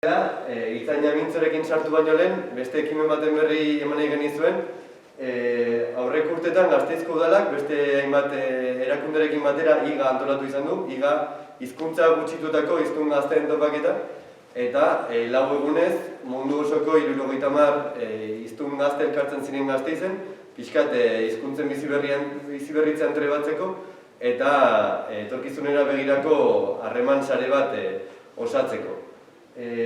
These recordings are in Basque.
Itzaina mintzorekin sartu baino lehen, beste ekimen baten berri eman egin genizuen. Aurrek urtetan Gasteizko udalak beste hainbat erakunderekin batera IGA antolatu izan du. IGA hizkuntza gutxitutako hiztun gazteen topaketa. Eta 4 egunez mundu osoko 70 hiztun gazte elkartzen ziren Gasteizen, pixkat hizkuntzen biziberritzean trebatzeko eta etorkizunera begirako harreman sare bat osatzeko.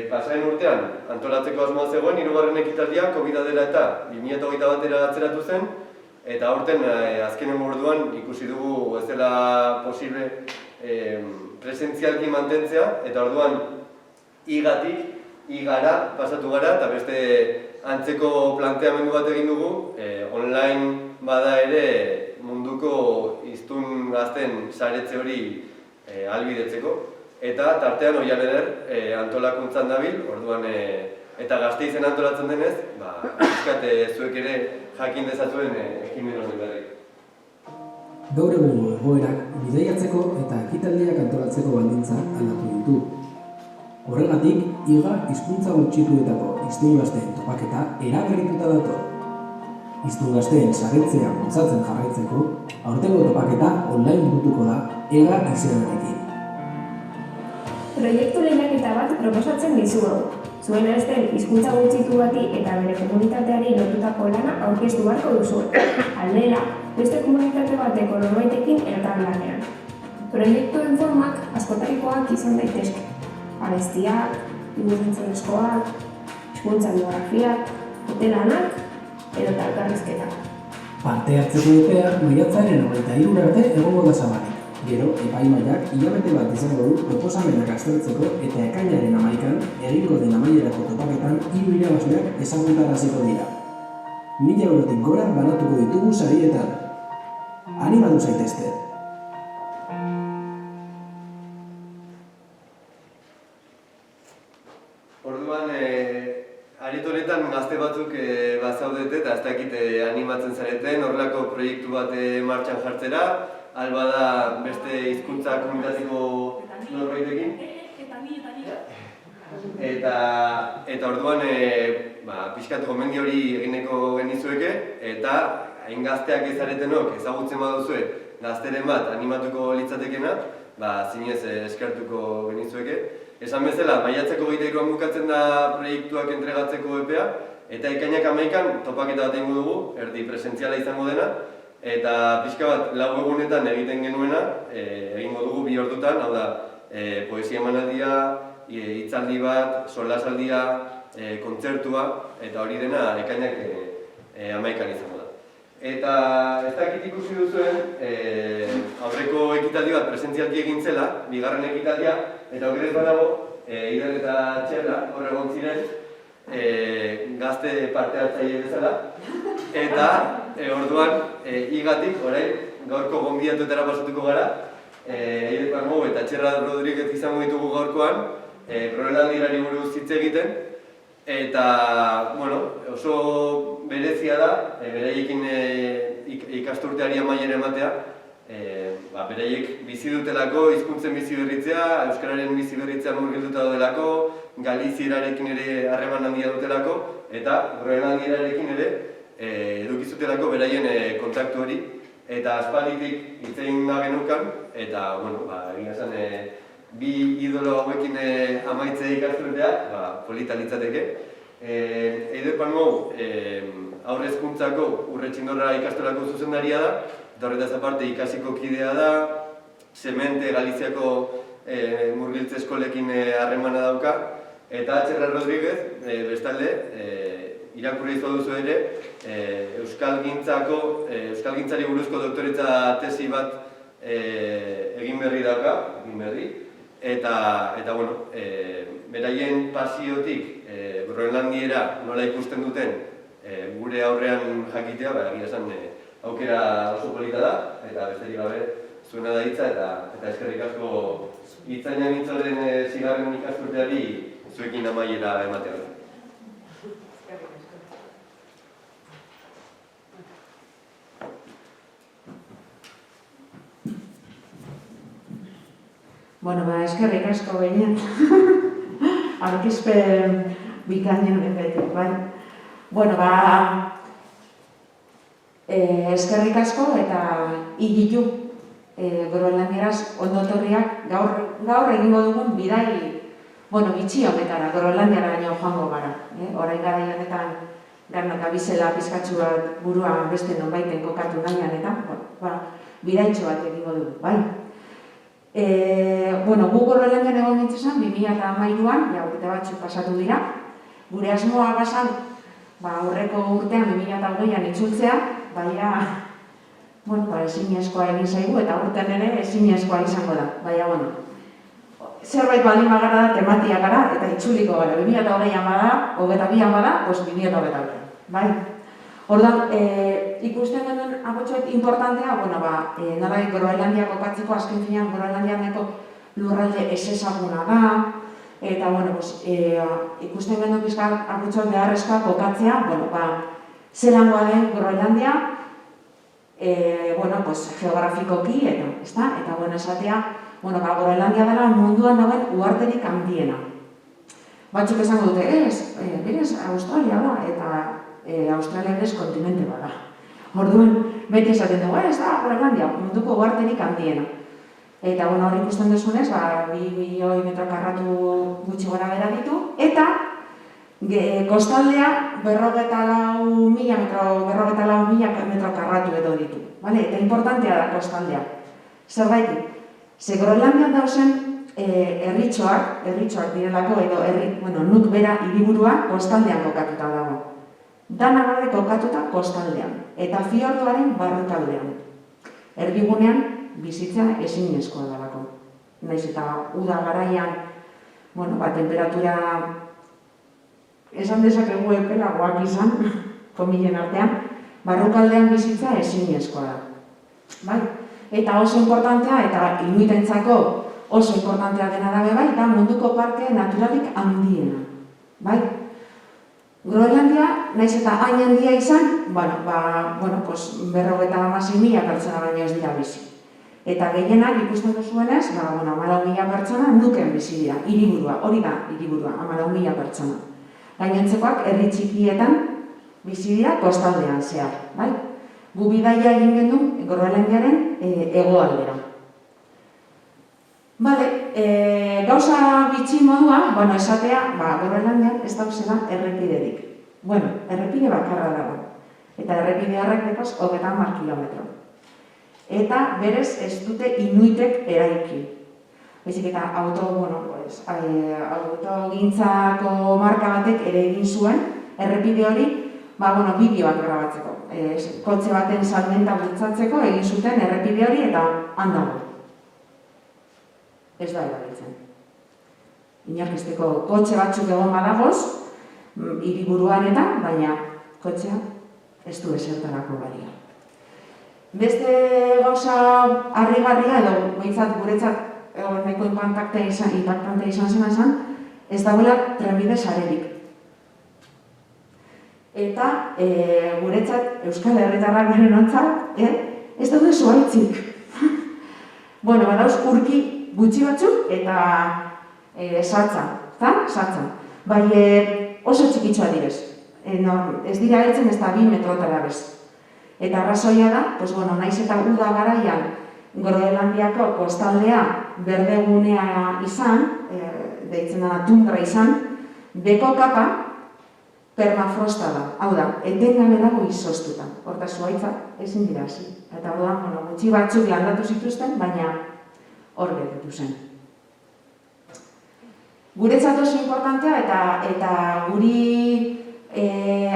Pasaren urtean antolatzeko asmoa zegoen, 3. ekitaldia COVID-a dela eta 2021 atzeratu zen, eta aurten azkenen orduan ikusi dugu ez dela posible presentzialki mantentzea, eta orduan IGAtik IGAra pasatu gara, eta beste antzeko planteamendu bat egin dugu, online bada ere munduko hiztun gazten saretze hori ahalbidetzeko. Eta tartean Oian Eder antolakuntzan dabil, orduan eta Gasteizen antolatzen denez, pixkat zuek ere jakin dezazuen ekimen hori berri. Gaur egungo egoerak bidaiatzeko eta ekitaldiak antolatzeko baldintzak aldatu ditu. Horregatik, IGA hizkuntza gutxituetako hiztun gazteen topaketa eraberrituta dator. Hiztun gazteen saretzea bultzatzen jarraitzeko, aurtengo topaketa online burutuko da EGA izenarekin. Proiektu lehiaketa bat proposatzen dizugu. Zuen azten hizkuntza gutxitu bati eta bere komunitateari lotutako lana aurkeztu beharko duzu. Aldera, beste komunitate bateko norbaitekin elkarlanean. Proiektuen formak askotarikoak izan daitezke. Abestiak, iburrentzionezkoak, hizkuntza biografiak, hotelanak edo elkarrizketak. Parte hartzeko epea maiatzaren 23 arte egongo da zabalik. Gero, epaimahaiak hilabete bat izango du proposamenak aztertzeko eta ekainaren 11an egingo den amaierako topaketan 3 irabazleak ezagutaraziko dira. 1000 eurotik gora banatuko ditugu sarietan. Animatu zaitezte! Orduan, areto honetan gazte batzuk bazaudete eta ez dakit animatzen zareten horrelako proiektu bat martxan jartzera, alba da beste hizkuntza komunitatiko norbaitekin. Eta orduan, pixkat gomendio hori egineko genizueke, eta hain gazteak ezaretenok ezagutzen baduzue gazteren bat animatuko litzatekena, zinez eskertuko genizueke. Esan bezala, maiatzeko 23an bukatzen da proiektuak entregatzeko epea, eta ekainak 11an topaketa bat egingo dugu, erdi presentziala izango dena, eta pixka bat 4 egunetan egiten genuena, egingo dugu 2 ordutan, hau da, poesia emanaldia, hitzaldi bat, solasaldia, kontzertua, eta hori dena ekainak 11an izango da. Eta ez dakit ikusi duzuen, aurreko ekitaldi bat presentzialki egin zela, 2. ekitaldia, eta okerez badago, Ider eta Txerla, hor egon ziren, gazte parte hartzaile bezala, eta orduan, IGAtik, orain, gaurko gonbidatuetara pasatuko gara, Ider Parmou eta Txerla Rodríguez izango ditugu gaurkoan, Groenlandiari buruz hitz egiten, eta, bueno, oso berezia da, beraiekin ikasturteari amaiera ematea, beraiek bizi dutelako, hizkuntzen bizi berritzea, euskararen bizi berritzea murgilduta daudelako, galizierarekin ere harreman handia dutelako, eta groenlandierarekin ere edukizutelako beraien kontaktu hori, eta aspalditik hitz egin da genukan, eta, bueno, egia esan, bi idolo hauekin amaitzea ikasturtea, polita litzateke. Eider Palmou, haur hezkuntzako Urretxindorra ikastolako zuzendaria da, eta horretaz aparte ikasiko kidea da, Semente Galiziako murgiltze eskolekin harremana dauka, eta Txerla Rodríguez, bestalde, irakurri izan duzu ere, euskalgintzari buruzko doktoretza tesi bat egin berri dauka, eta bueno, beraien pasiotik Groenlandiera nola ikusten duten gure aurrean jakitea, egia esan aukera oso polita da, eta besterik gabe zuena da hitza, eta eskerrik asko Itzaina Mintzoren 6. ikasturteari zuekin amaiera ematea. Bueno, eskerrik asko behin. Argizpen bikainen benetik, bai. Bueno, eskerrik asko eta higitu Groenlandieraz ondotorriak gaur egingo dugun bidai, bitxi honetara, Groenlandiara baino joango gara. Orain gara honetan garnak abizela pizkatxu bat burua beste nonbaiten kokatu nahian eta bidaitxo bat egingo dugu, bai. Gu Groenlandian egon gintzen 2013an, urte batzuk pasatu dira. Gure asmoa bazan, aurreko urtean 2020an itzultzea, baina ezinezkoa egin zaigu eta urtean ere ezinezkoa izango da. Baina, zerbait baldin bagara da tematia gara eta itzuliko gara. 2020an bada, 22an bada, 2022. Bai? Orduan, ikusten genuen agotxoet importantea, nolabait Groenlandia kokatzeko, azken finean Groenlandianeko lurralde ezezaguna da, eta, ikusten genuen pizkat agotxoet beharrezkoa kokatzea, zelangoa den Groenlandia, geografikoki, eta, esatea, Groenlandia dela munduan dagoen uharterik handiena. Batzuk esango dute, berez, Australia da, eta Australia berez kontinente bada. Orduan, beti esaten dugu, ez da, Groenlandia, munduko uharterik handiena. Eta, hor ikusten duzunez, 2 milioi metro karratu gutxi gora bera ditu, eta kostaldea 54.000 metro karratu edo ditu. Eta importantea da kostaldea. Zerbaitik, ze Groenlandian dauzen herritxoak direlako edo nuk bera hiriburua kostaldean kokatuta dago. Dana gaude kokatuta kostaldean, eta fiordoaren barrutaldean. Erdigunean bizitza ezinezkoa dalako. Naiz eta uda garaian, temperatura esan dezakegu epelagoak izan, komilen artean, barrukaldean bizitza ezinezkoa da. Eta oso importantea, eta inuitentzako oso importantea dena dabe eta munduko parke naturalik handiena. Groenlandia, naiz eta hain handia izan, 56.000 pertsona baino ez dira bizi. Eta gehienak ikusten duzuenez, 14.000 pertsona nuken bizi dira, hiriburua, hori da hiriburua, 14.000 pertsona. Gainontzekoak herri txikietan bizi dira kostaldean zehar. Gu bidaia egin genuen Groenlandiaren hegoaldera. Gauza bitxi modua, esatea, Groenlandian ez dauzela errepiderik. Errepide bakarra dago. Eta errepide horrek dekoz 30 kilometro. Eta berez ez dute inuitek eraiki. Baizik eta autogintzako marka batek ere egin zuen, errepide hori, bideoak grabatzeko. Kotxe baten salmenta bultzatzeko egin zuten errepide hori eta handago. Ez da erabiltzen. Inorkesteko kotxe batzuk egon badagoz, hiriburuan eta, baina kotxea ez du esertarako balio. Beste gauza harrigarria edo guretzat neko impactante izan zen, ez dagoela trenbide sarerik. Eta guretzat Euskal Herritarrak beren ontzat, ez daude zuaitzik. Badauz urki gutxi batzuk eta satza. Bai oso txikitsua direz. Ez dira heltzen ez da 2 metrotara bez. Eta arrazoia da, naiz eta uda garaian Groenlandiako kostaldea berdegunea izan, deitzen da tundra izan, beko kapa permafrosta da. Hau da, etengabe dago izoztuta. Horta zuaitzak ezin dira hasi. Eta gutxi batzuk landatu zituzten, baina hor geratu zen. Guretzat oso importantea eta guri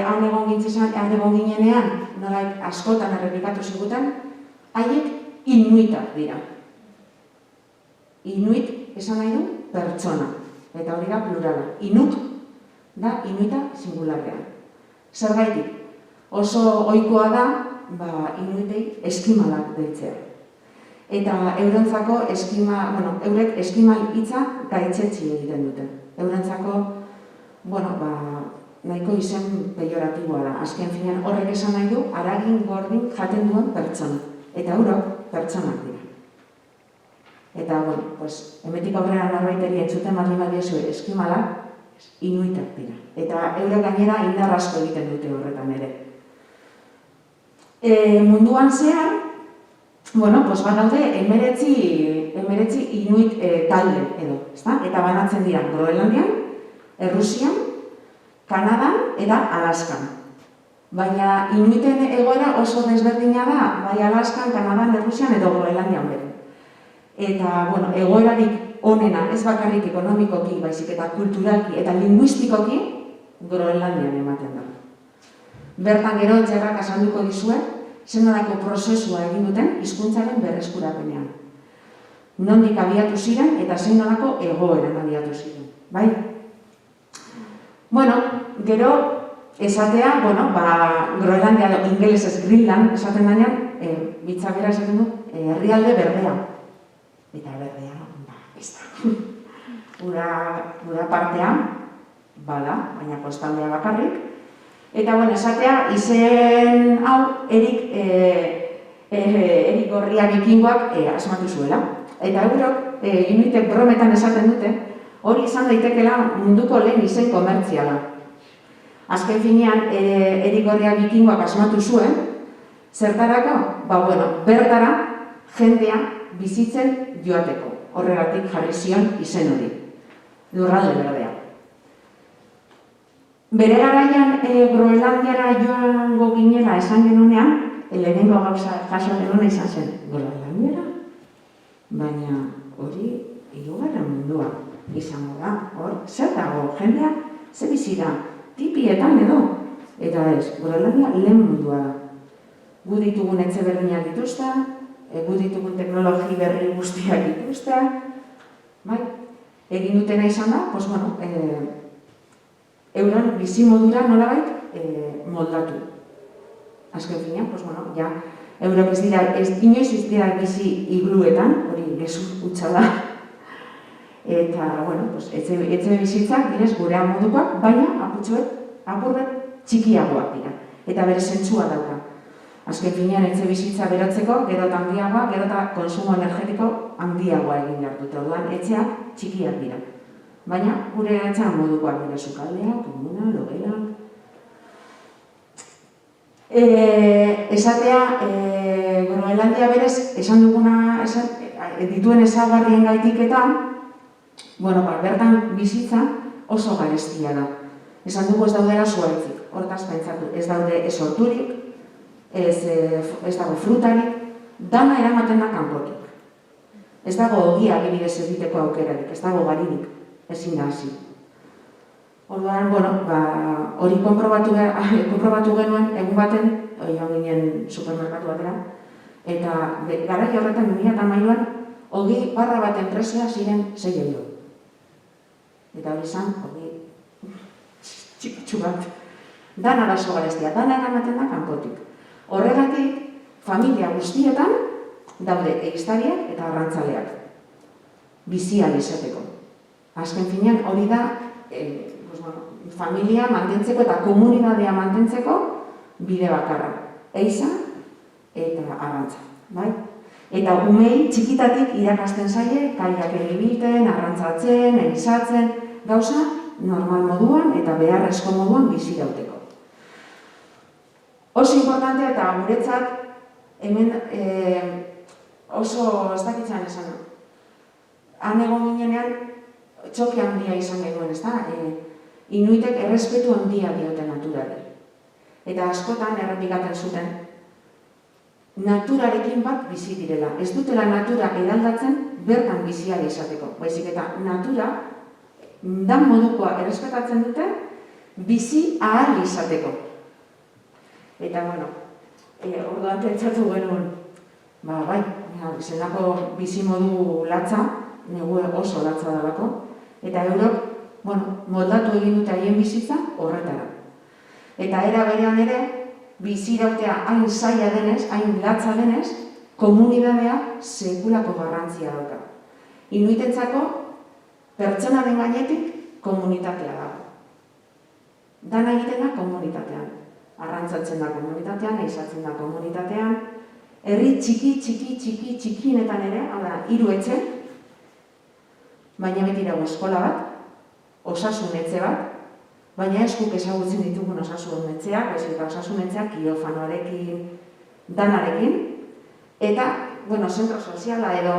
han egon ginenean, nolait askotan errepikatu ziguten, haiek inuitak dira. Inuit esan nahi du pertsona, eta hori da plurala. Inuk da inuita singularrean. Zergaitik, oso ohikoa da inuitei eskimalak deitzea. Eta eurentzako eurek eskimal hitza gaitzetsi egiten dute. Eurentzako, nahiko izen pejoratiboa da. Azken finean horrek esan nahi du, haragin gordin jaten duen pertsona. Eta eurok pertsonak dira. Eta, hemetik aurrera norbaiteri entzuten baldin badiezu eskimala, inuitak dira. Eta eurek gainera indar asko egiten dute horretan ere. Munduan zehar, badaude 19 inuit talde edo, ezta? Eta banatzen dira Groenlandian, Errusian, Kanadan eta Alaskan. Baina inuiten egoera oso desberdina da, bai Alaskan, Kanadan, Errusian edo Groenlandian bere. Eta, egoerarik onena, ez bakarrik ekonomikoki, baizik eta kulturalki eta linguistikoki, Groenlandian ematen da. Bertan gero Etxerrak azalduko dizue, zenolako prozesua egin duten hizkuntzaren berreskurapenean. Nondik abiatu ziren eta zenolako egoeran abiatu ziren, bai? Gero esatea, Groenlandia edo ingelesez Greenland esaten denean, bitzabera esaten du, herrialde berdea. Eta berdea, ez da. Ura partean, bada, baina kostaldea bakarrik. Eta, esatea, izen hau Erik Gorria bikingoak asmatu zuela. Eta eurok, inuitek brometan esaten dute, hori izan daitekela munduko lehen izen komertziala. Azken finean, Erik Gorria bikingoak asmatu zuen, zertarako? Bertara jendea bizitzen joateko. Horregatik jarri zion izen hori. Lurralde berdea. Bere garaian Groenlandiara joango ginela esan genunean, lehenengo gauza jaso genuna izan zen Groenlandiara. Baina hori hirugarren mundua izango da. Hor, zer dago, jendea, ze bizi da, tipietan edo. Eta ez, Groenlandia lehen mundua da. Gu ditugun etxe berdinak dituzte, gu ditugun teknologi berri guztiak dituzte. Egin dutena izan da, euren bizimodura nolabait moldatu. Azken finean, eurok inoiz ez dira bizi igluetan, hori gezur hutsa da. Eta, etxe bizitzak direz gurean modukoak, baina apurret txikiagoak dira. Eta bere zentzua dauka. Azken finean, etxe bizitza berotzeko, gero eta handiagoa, gero eta konsumo energetiko handiagoa egin behar dute. Orduan, etxeak txikiak dira. Baina, gure etxean modukoak dira sukaldeak, komuna, logelak. Esatea, Groenlandia berez, esan duguna, dituen ezaugarrien gaitik eta, bertan bizitza oso garestia da. Esan dugu ez daudela zuaitzik, hortaz pentsatu, ez daude ez horturik, ez dago frutarik, dana eramaten da kanpotik. Ez dago ogia adibidez egiteko aukerarik, ez dago garirik, ezin da hasi. Orduan, hori konprobatu genuen egun baten, joan ginen supermerkatu batera, eta garai horretan 2008an, 20 baten prezioa ziren 6 euro. Eta hori izan, txikitsu bat. Dana da garestia, dana eramaten da kanpotik. Horregatik, familia guztietan daude ehiztariak eta arrantzaleak. Bizian izateko. Azken finean hori da, familia mantentzeko eta komunitatea mantentzeko bide bakarra. Ehiza eta arrantza. Eta umei txikitatik irakasten zaie, kaiak erabiltzen, arrantzatzen, ehizatzen, gauza normal moduan eta beharrezko moduan bizi dauteko. Oso importantea eta guretzat, hemen oso ez dakitzen esan. Han egon ginenean, txoke handia izan genuen, ez da? Inuitek errespetu handia diote naturari. Eta askotan errepikaten zuten, naturarekin bat bizi direla. Ez dutela natura eraldatzen bertan bizia izateko. Baizik eta natura, dan modukoa errespetatzen dute, bizi ahal izateko. Eta, orduan pentsatu genuen, zelako bizimodu latza, negu oso latza dalako, eta eurok, moldatu egin dute haien bizitza horretara. Eta era berean ere, bizirautea hain zaila denez, hain latza denez, komunitatea sekulako garrantzia dauka. Inuitentzako, pertsonaren gainetik komunitatea dago. Dana egiten da komunitatean. Arrantzatzen da komunitatean, ehizatzen da komunitatean, herri txikienetan ere, hau da, 3 etxe, baina beti dago eskola bat, osasunetxe bat, baina ez guk ezagutzen ditugun osasunetxeak, baizik eta osasunetxeak kirofanoarekin, danarekin, eta, zentro soziala edo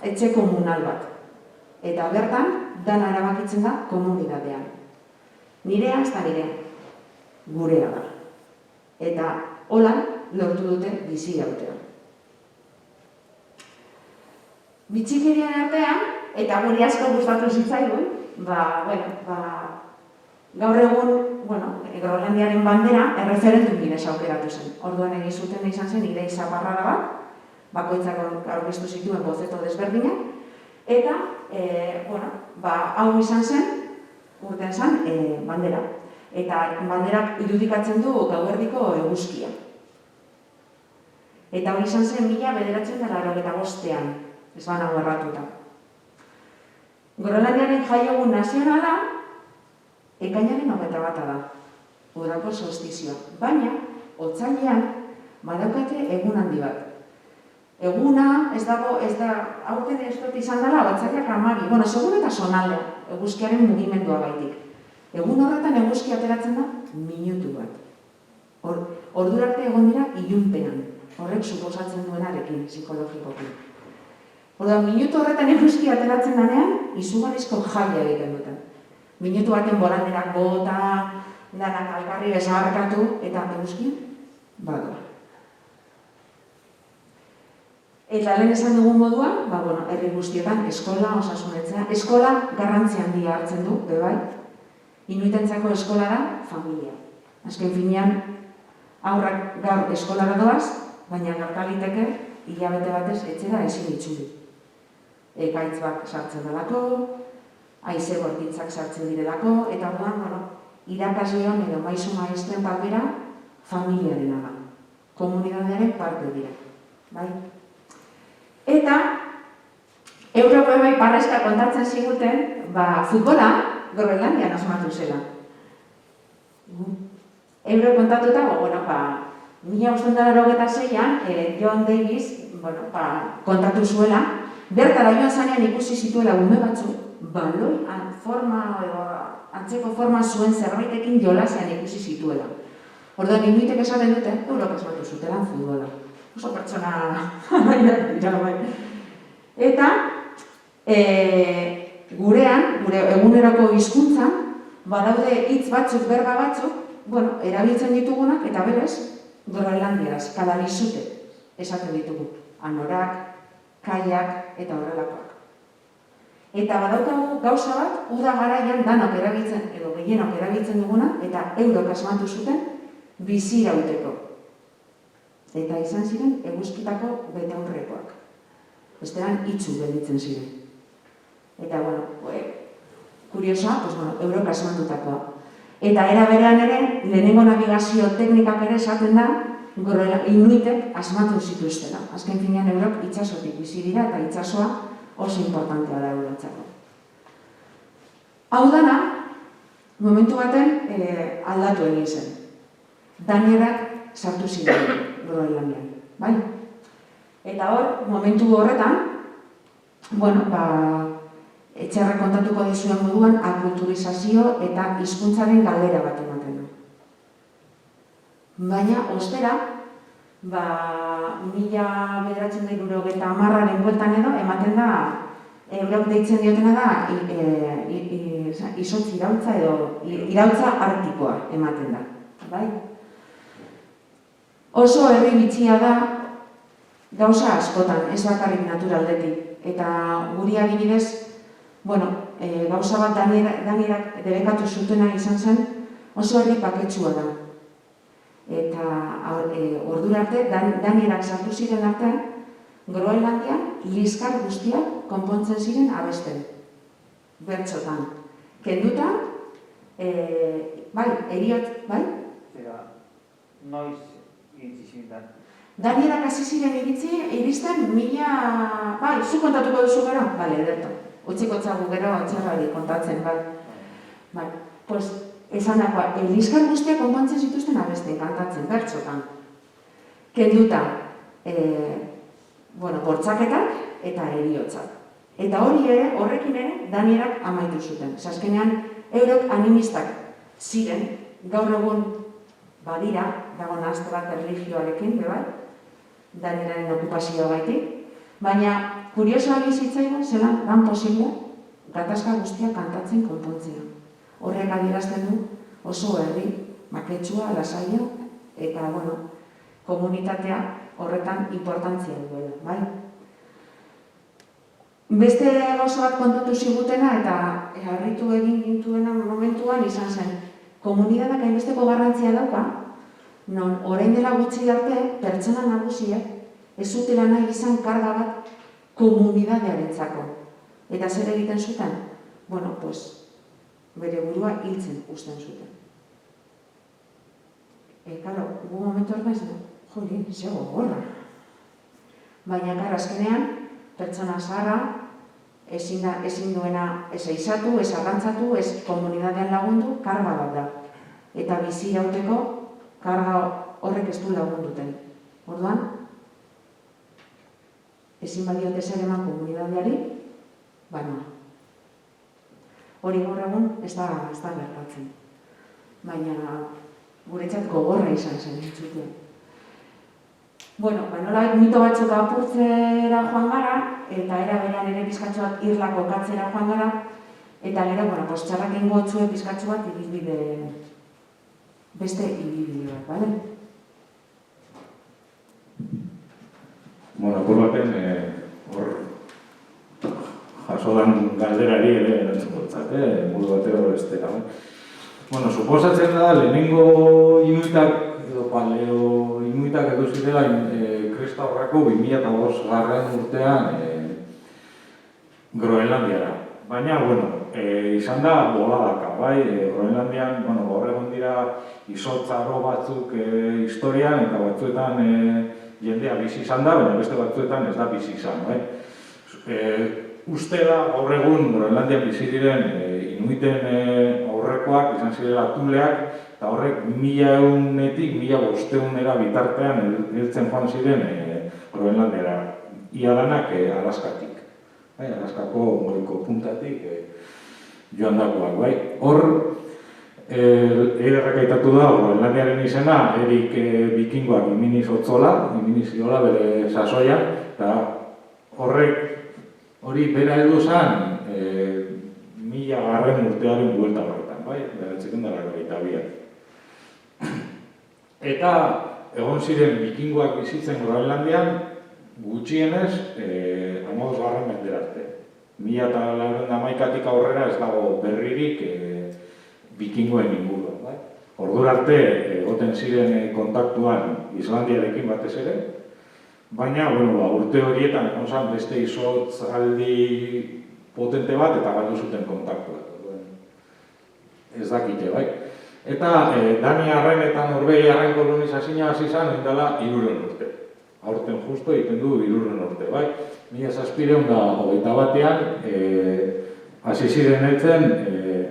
etxe komunal bat. Eta bertan, dana erabakitzen da komunitatean. Nirea ez da nirea, gurea da. Eta holan lortu dute bizi irautea. Bitxikirien artean, eta guri asko gustatu zitzaigun, gaur egun, Groenlandiaren bandera erreferendum bidez aukeratu zen. Orduan egin zuten izan zen idei zaparrara bat, bakoitzak aurkeztu zituen bozeto desberdinak, eta, hau izan zen, urtean zen, bandera. Eta banderak irudikatzen du gauerdiko eguzkia. Eta hori izan zen 1985, ez banago erratuta. Groenlandiaren jaiegun nazionala, ekainaren 21 da, udako solstizioa. Baina, otsailean, badaukate egun handi bat. Eguna, ez da, aurten ez dut izan dela, otsailak 12, segun eta sonaldea, eguzkiaren mugimendua baitik. Egun horretan eguzki ateratzen da, minutu bat. Ordura arte egon dira ilunpean, horrek suposatzen duenarekin, psikologikoki. Orduan, minutu horretan eguzki ateratzen denean, izugarrizko jaia egiten duten. Minutu baten bolanderak bota, danak alkarri besagarkatu, eta eguzki badoa. Eta lehen esan dugun moduan, herri guztietan, eskola, osasunetzea, eskola garrantzi handia hartzen du, bebai. Inuitentzako eskola da, familia. Azken finean, aurrak gaur eskolara doaz, baina gertaliteke, hilabete batez etxera ezin itzuli. Ekaitz bat sartzen delako, haize bortitzak sartzen direlako, eta orduan, irakasleon edo maisu maestren papera familiarena da. Komunitatearen parte dira. Bai? Eta, Europa bai parrezka kontatzen ziguten, futbola Groenlandian asmatu zela. Euro kontatuta, 1986an, John Davis kontatu zuela, bertara joan zanean ikusi zituela ume batzu, baloi antzeko forma zuen zerbaitekin jolasean ikusi zituela. Orduan, inuitek esaten dute, eurok asmatu zutela futbola. Oso pertsona dira, bai. Eta, gurean, gure eguneroko hizkuntzan, badaude hitz batzuk, berba batzuk, erabiltzen ditugunak, eta berez, Groenlandieraz, kadalizute esaten ditugu. Anorak, kaiak eta horrelakoak. Eta badaukagu gauza bat, uda garaian danok erabiltzen, edo gehienok erabiltzen duguna, eta eurok asmatu zuten bizi irauteko. Eta izan ziren eguzkitako betaurrekoak. Bestean itxu gelditzen ziren. Eta, kuriosa, eurok asmatutakoa. Eta era berean ere, lehenengo navigazio teknikak ere esaten da, inuitek asmatu zituztela. Azken finean eurok itxasotik bizi dira eta itxasoa oso importantea da eurotzako. Hau dana, momentu baten aldatu egin zen. Danierak sartu ziren Groenlandian, bai? Eta hor, momentu horretan, etxerra kontatuko dizuen moduan, akulturizazio eta hizkuntzaren galdera bat ematen du. Baina, ostera, 1990aren bueltan edo, ematen da, eurok deitzen diotena da, izotz irautza edo, irautza artikoa ematen da, bai? Oso herri bitxia da, gauza askotan, ez bakarrik naturaldetik. Eta guri adibidez, gauza bat danierak debekatu zutena izan zen, oso herri paketsua da. Eta ordura arte, danierak sartu ziren artean, Groenlandian liskar guztiak konpontzen ziren abesten. Bertxotan. Kenduta, eriot, bai? Noiz iritsi ziren. Danierak hasi ziren iristen zu kontatuko duzu gero? Bale, ederto. Utziko txagu gero, txarrari kontatzen, bai. Pues, esan dagoa, liskar guztiak konpontzen zituzten abesten, kantatzen, bertxotan. Kenduta, bortxaketak eta eriotzak. Eta horrekin ere, danierak amaitu zuten. Azkenean, eurek animistak ziren, gaur egun badira, dago nahazte bat erlijioarekin, bai, Danielaren okupazioa gaitik, baina kuriosoa bizitzaigun zelan dan posible gatazka guztia kantatzen konpontzea. Horrek adierazten du oso herri, maketsua, lasaia, eta, komunitatea horretan importantzia duela, bai? Beste gauza bat kontatu zigutena eta harritu egin gintuena momentuan izan zen. Komunitateak hainbesteko garrantzia dauka, non orain dela gutxi arte pertsona nagusiek ez zutela nahi izan karga bat komunitatearentzako. Eta zer egiten zuten? Bere burua hiltzen uzten zuten. Karo, gu momentu hor baiz, joli, zego gorra. Baina, karo, azkenean, pertsona zaharra, ezin duena ez eizatu, ez arrantzatu, ez komunitatean lagundu, karga bat da. Eta bizi irauteko, karga horrek ez du lagunduten. Orduan, ezin badiote zer eman komunitateari, baina. Hori gaur egun ez da gertatzen. Baina, guretzat gogorra izan zen entzuten. Nola mito batzuk apurtzera joan gara, eta era berean ere pizkatxoak irlako katzera joan gara, eta gero, txarrak ingo otzue pizkatxo bat beste ibilbide bat, bale? Apur baten, hor jasodan galderari ere erantzun dutzat, modu batera horreztera. Suposatzen da, lehenengo inuitak, edo paleo inuitak edo zirela krista horrako 2005 urtean Groenlandiara. Baina, izan da boladaka, bai? Groenlandian, gaur egon dira izotzaro batzuk historian, eta batzuetan jendea bizi izan da, baina beste batzuetan ez da bizi izan, bai? Uste da, gaur egun Groenlandian bizi diren inuiten aurrekoak izan zirela tuleak, eta horrek 1100-etik 1500-era bitartean heltzen joan ziren Groenlandiara. Ia danak Alaskatik. Alaskako goiko puntatik joan dagoak, bai. Hor, ederrak aitatu da Groenlandiaren izena, erik bikingoak iminiz otzola, iminiz iola bere sasoia, eta hori bera edo zen 1000 urtearen buelta horretan, bai? Beratzekin dara gaitabiak. Eta egon ziren bikingoak bizitzen Groenlandian gutxienez 15. menderarte. 1911tik aurrera ez dago berririk bikingoen inguruan, bai? Ordura arte egoten ziren kontaktuan Islandiarekin batez ere, baina, urte horietan egon zen beste izotzaldi potente bat eta galdu zuten kontaktuak. Ez dakite, bai? Eta Daniarren eta Norvegiarren kolonizazioa hasi zen oindala 300 urte. Aurten justo egiten du 300 urte, bai? 1721an hasi ziren heltzen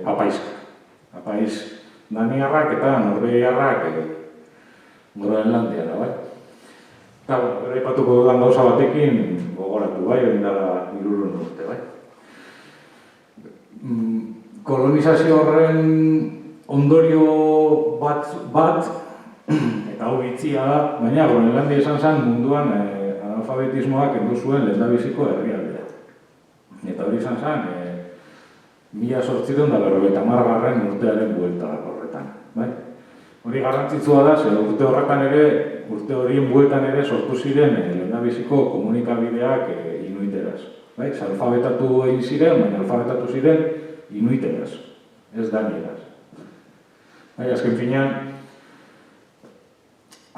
apaiskak. Apaiz Daniarrak eta Norvegiarrak Groenlandiara, bai? Eta, aipatuko dudan gauza batekin gogoratu, bai? Oindala 300 urte, bai? Kolonizazio horren ondorio bat, eta hau bitzia da, baina Groenlandia esan zen munduan analfabetismoak kendu zuen lehendabiziko herrialdea. Eta hori izan zen 1850 urtearen buelta horretan. Hori garrantzitsua da, ze urte horien bueltan ere sortu ziren lehendabiziko komunikabideak inuiteraz. Alfabetatu egin ziren, baina alfabetatu ziren inuiteraz, ez danieraz. Azken finean,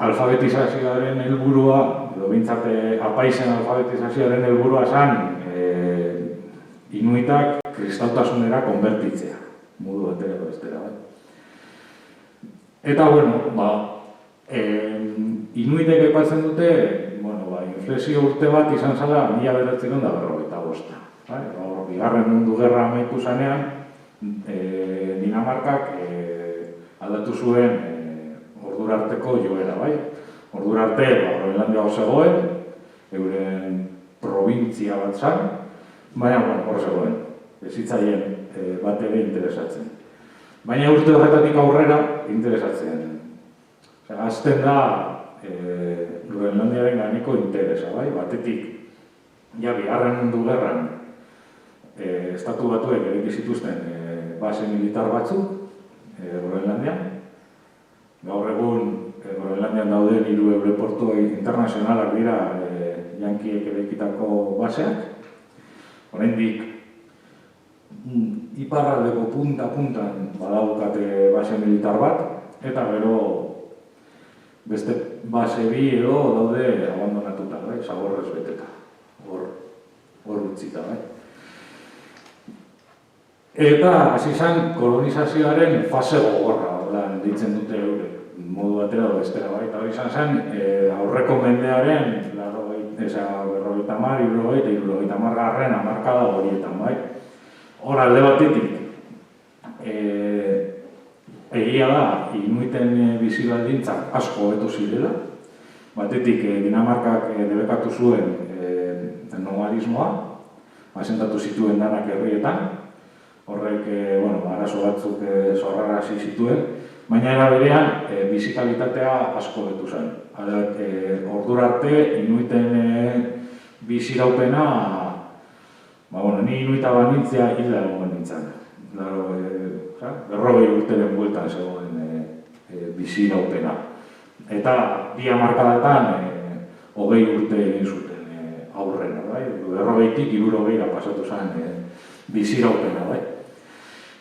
alfabetizazioaren helburua, edo bintzat apaisen alfabetizazioaren helburua zen inuitak kristautasunera konbertitzea, modu batera bestera. Eta, inuitek aipatzen dute, inflexio urte bat izan zela 1945. Bigarren Mundu Gerra amaitu zanean, Dinamarkak aldatu zuen ordura arteko joera, bai? Ordura arte, Groenlandia hor zegoen, euren probintzia bat zan, baina hor zegoen, ez zitzaien bat ere interesatzen. Baina urte horretatik aurrera interesatzen. Azten da Groenlandiaren gaineko interesa, bai? Batetik, bigarren mundu gerran Estatu Batuek eraiki zituzten base militar batzuk Groenlandian. Gaur egun Groenlandian dauden 3 aireportu internazionalak dira Yankiek eraikitako baseak. Oraindik iparraldeko punta-puntan badaukate base militar bat, eta gero beste base bi edo daude abandonatuta, bai, zagorrez beteta, hor utzita, bai. Eta hasi zen kolonizazioaren fase gogorra, ordan ditzen dute modu batera edo bestera, bai, eta hori izan zen aurreko mendearen 50 garren hamarkada horietan, bai. Hor alde batetik, egia da, inuiten bizi-baldintzak asko hobetu zirela. Batetik, Dinamarkak debekatu zuen nomadismoa, asentatu zituen danak herrietan. Horrek, arazo batzuk sorrarazi zituen, baina era berean bizi-kalitatea asko hobetu zen. Ordura arte, inuiten bizi-iraupena, ni inuita banintzia hilda egon nintzen. 40 urteren bueltan zegoen bizi-iraupena. Eta 2 hamarkadatan 20 urte egin zuten aurrena, bai? 40tik 60ra pasatu zen bizi-iraupena, bai?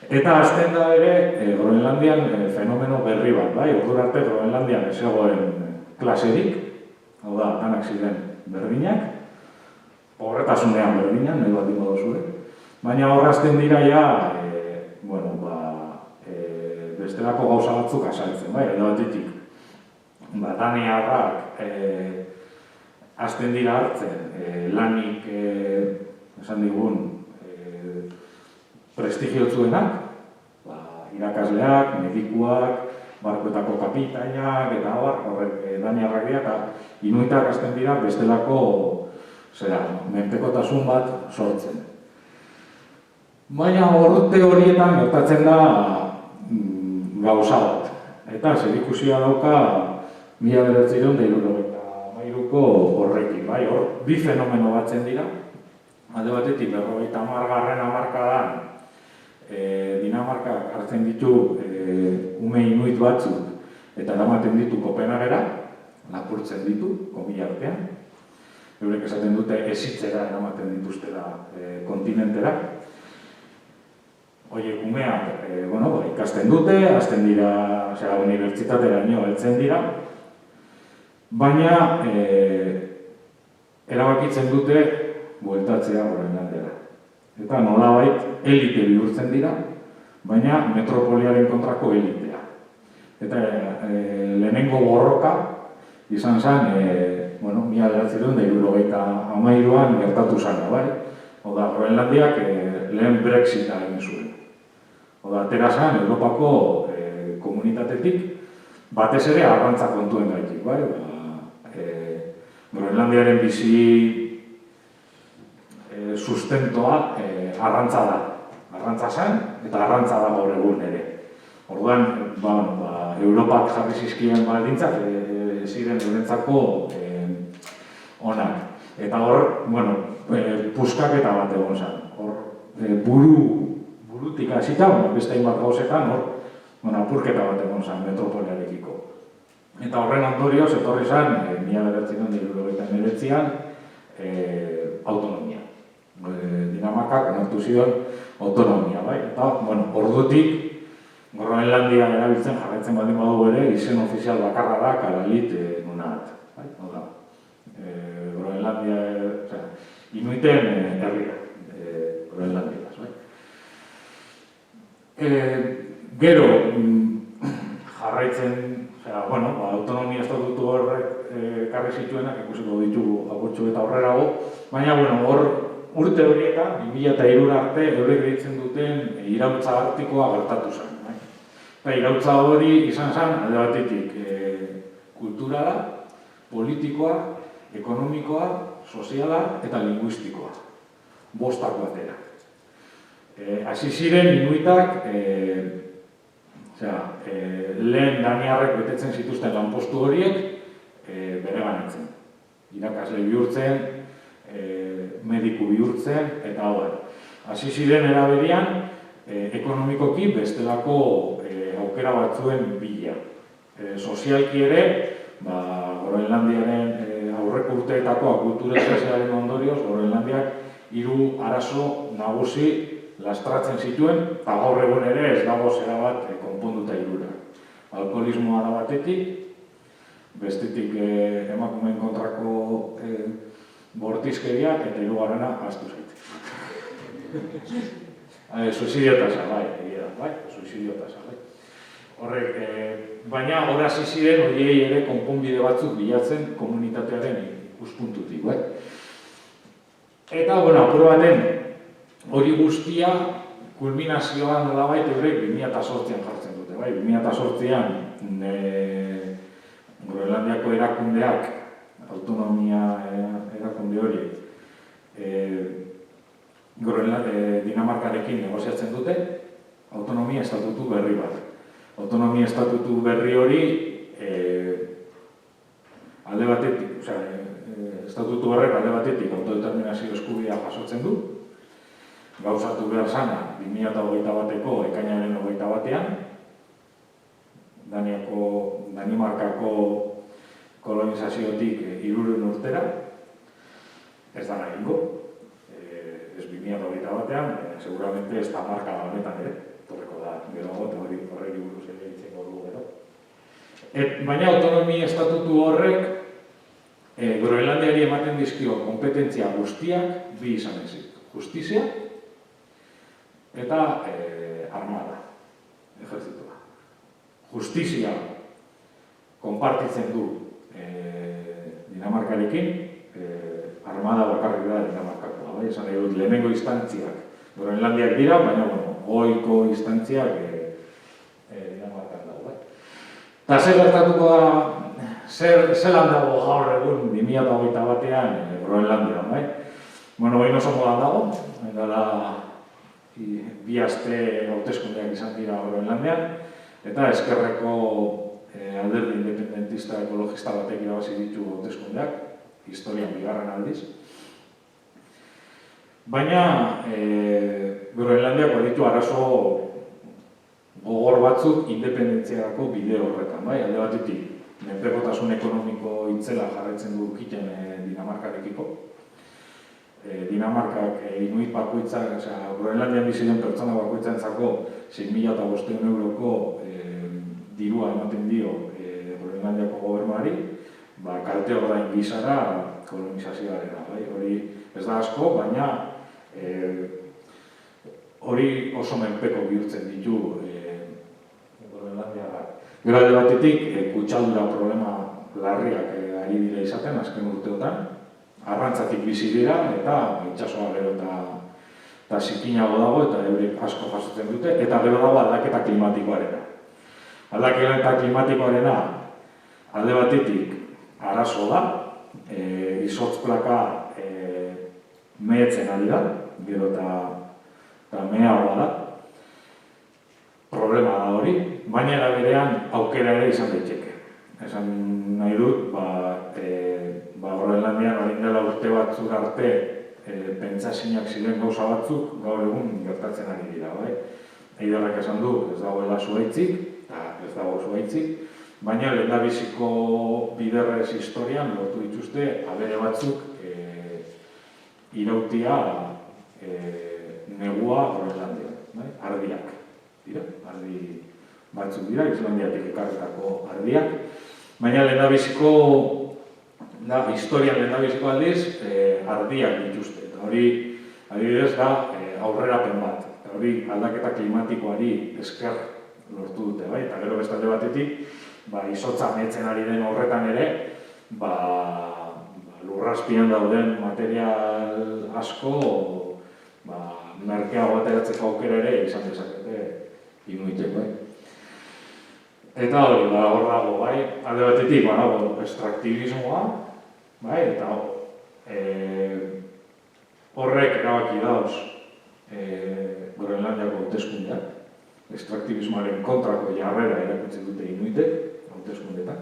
Eta azten da ere Groenlandian fenomeno berri bat, bai? Ordura arte Groenlandian ez zegoen klaserik, hau da, danak ziren berdinak, horretasunean berdinan, nahi bat dingo duzue. Baina horrazten dira bestelako gauza batzuk azaltzen, bai, edo batetik. Daniarrak azten dira hartzen lanik, esan digun, prestigiotzuenak, irakasleak, medikuak, barkoetako kapitainak, eta horrek daniarrak dira, eta inuitak azten dira bestelako menpekotasun bat sortzen. Baina urte horietan gertatzen da gauza bat. Eta zerikusia dauka 1973ko horrekin. Hor, bi fenomeno batzen dira. Alde batetik, 50 hamarkadan Dinamarkak hartzen ditu ume inuit batzuk eta eramaten ditu Kopenhagera, lapurtzen ditu, komila artean. Eurek esaten dute ezitzera eramaten dituztela kontinentera. Oie, umeak ikasten dute, azten dira, unibertsitatera heltzen dira, baina erabakitzen dute bueltatzea Groenlandera. Eta nolabait elite bihurtzen dira, baina metropoliaren kontrako elitea. Eta lehenengo borroka izan zen 1973an gertatu zana, bai? Oda, Groenlandiak lehen Brexita egin zuen. Oda, atera zen Europako komunitatetik batez ere arrantza kontuen gaitik, bai? Groenlandiaren bizi sustentoa arrantza da. Arrantza zen eta arrantza da gaur egun ere. Orduan, Europak jarri zizkien baldintzak ziren eurentzako onak. Eta hor, puskaketa bat egon zen. Burutik hasita, beste hainbat gauzetan, apurketa bat egon zen metropoliarekiko. Eta horren ondorioz, etorri zen, 1979an, autonomia. Dinamarkak onartu zion autonomia, bai? Eta, ordutik, Groenlandia erabiltzen jarraitzen baldin badu ere, izen ofizial bakarra da Kalalit Nunaat. Groenlandia, inuiten herria, Groenlandia. Gero, jarraitzen, autonomia estatutu horrek karri zituenak, ikusiko ditugu agurtxu eta horrerago, baina hor urte horietan, 2003 arte, eurek deitzen duten iraultza artikoa gertatu zen. Eta iraultza hori izan zen, alde batetik, kulturala, politikoa, ekonomikoa, soziala eta linguistikoa. Bostak batera. Hasi ziren inuitak Lehen daniarrek betetzen zituzten lanpostu horiek bereganatzen. Irakasle bihurtzen, mediku bihurtzen, eta hau. Hasi ziren eraberian, ekonomikoki bestelako aukera batzuen bila. Sozialki ere, Groenlandiaren aurreko urteetako akulturazioaren ondorioz, Groenlandiak 3 arazo nagusi lastratzen zituen, eta gaur egun ere ez dago zera bat konponduta 3. Alkoholismoa da batetik, bestetik emakumeen kontrako bortizkeria, eta 3. ahaztu zait. Suizidio tasa, suizidio tasa. Horrek, baina hor hasi ziren horiei ere konponbide batzuk bilatzen komunitatearen ikuspuntutik. Eta, apur baten, hori guztia kulminazioa nolabait eurek 2008an jartzen dute. 2008an Groenlandiako erakundeak, autonomia erakunde hori, Dinamarkarekin negoziatzen dute, autonomia estatutu berri bat. Autonomia estatutu berri hori alde batetik, estatutu horrek alde batetik autodeterminazio eskubidea jasotzen du, gauzatu behar zana 2021ko ekainaren 21ean, Danimarkako kolonizaziotik 300 urtera, ez da nahingo, ez 2021ean, seguramente ez da marka honetan ere, torreko da, gero horrek buruz ere itzeko dugu gero. Baina autonomia estatutu horrek Groenlandiari ematen dizkio kompetentzia guztiak 2 izan ezik. Justizia eta armada, ejertzitua. Justizia konpartitzen du Dinamarkarekin, armada bakarrik da Dinamarkakoa. Esan nahi dut, lehenengo instantziak Groenlandiak dira, baina goiko instantziak Dinamarkan dago. Eta zer gertatuko da, zelan dago gaur egun 2021ean Groenlandian, hori oso modan dago, dela 2 aste hauteskundeak izan dira Groenlandian, eta ezkerreko alderdi independentista ekologista batek irabazi ditu hauteskundeak, historian 2. aldiz. Baina Groenlandiak baditu arazo gogor batzuk independentziarako bide horretan, alde batetik, menpekotasun ekonomiko itzela jarraitzen du kiten Dinamarkarekiko. Dinamarkak inuit bakoitzak, Groenlandian bizi den pertsona bakoitzantzako 6.500 euroko dirua ematen dio Groenlandiako gobernuari, kalte ordain gisara kolonizazioarena. Hori ez da asko, baina hori oso menpeko bihurtzen ditu Groenlandiarrak. Gero alde batetik, kutsadura problema larriak ari dira izaten azken urteotan, arrantzatik bizi dira eta itsasoa gero eta zikinago dago eta eurek asko jasotzen dute, eta gero dago aldaketa klimatikoarena. Aldaketa klimatikoarena alde batetik arazo da, izotz plaka mehetzen ari da, gero eta mehagoa da. Problema da hori, baina era berean aukera ere izan daiteke. Esan nahi dut, Groenlandian orain dela urte batzuk arte pentsazinak ziren gauza batzuk gaur egun gertatzen ari dira. Eiderrek esan du, ez dagoela zuhaitzik, eta ez dago zuhaitzik, baina lehendabiziko biderrez historian lortu dituzte abere batzuk irautia negua Groenlandian, ardiak dira, ardi batzuk dira, Islandiatik ekarretako ardiak, baina historian lehendabiziko aldiz ardiak dituzte, eta hori adibidez da aurrerapen bat, eta hori aldaketa klimatikoari esker lortu dute, eta gero bestalde batetik, izotza mehetzen ari den horretan ere, lurrazpian dauden material asko merkeago ateratzeko aukera ere izan dezakete inuitek. Eta hori, hor dago, alde batetik, extraktibismoa, eta horrek erabaki dauz Groenlandiako hauteskundeak. Extraktibismoaren kontrako jarrera erakutsi dute inuitek, hauteskundeetan.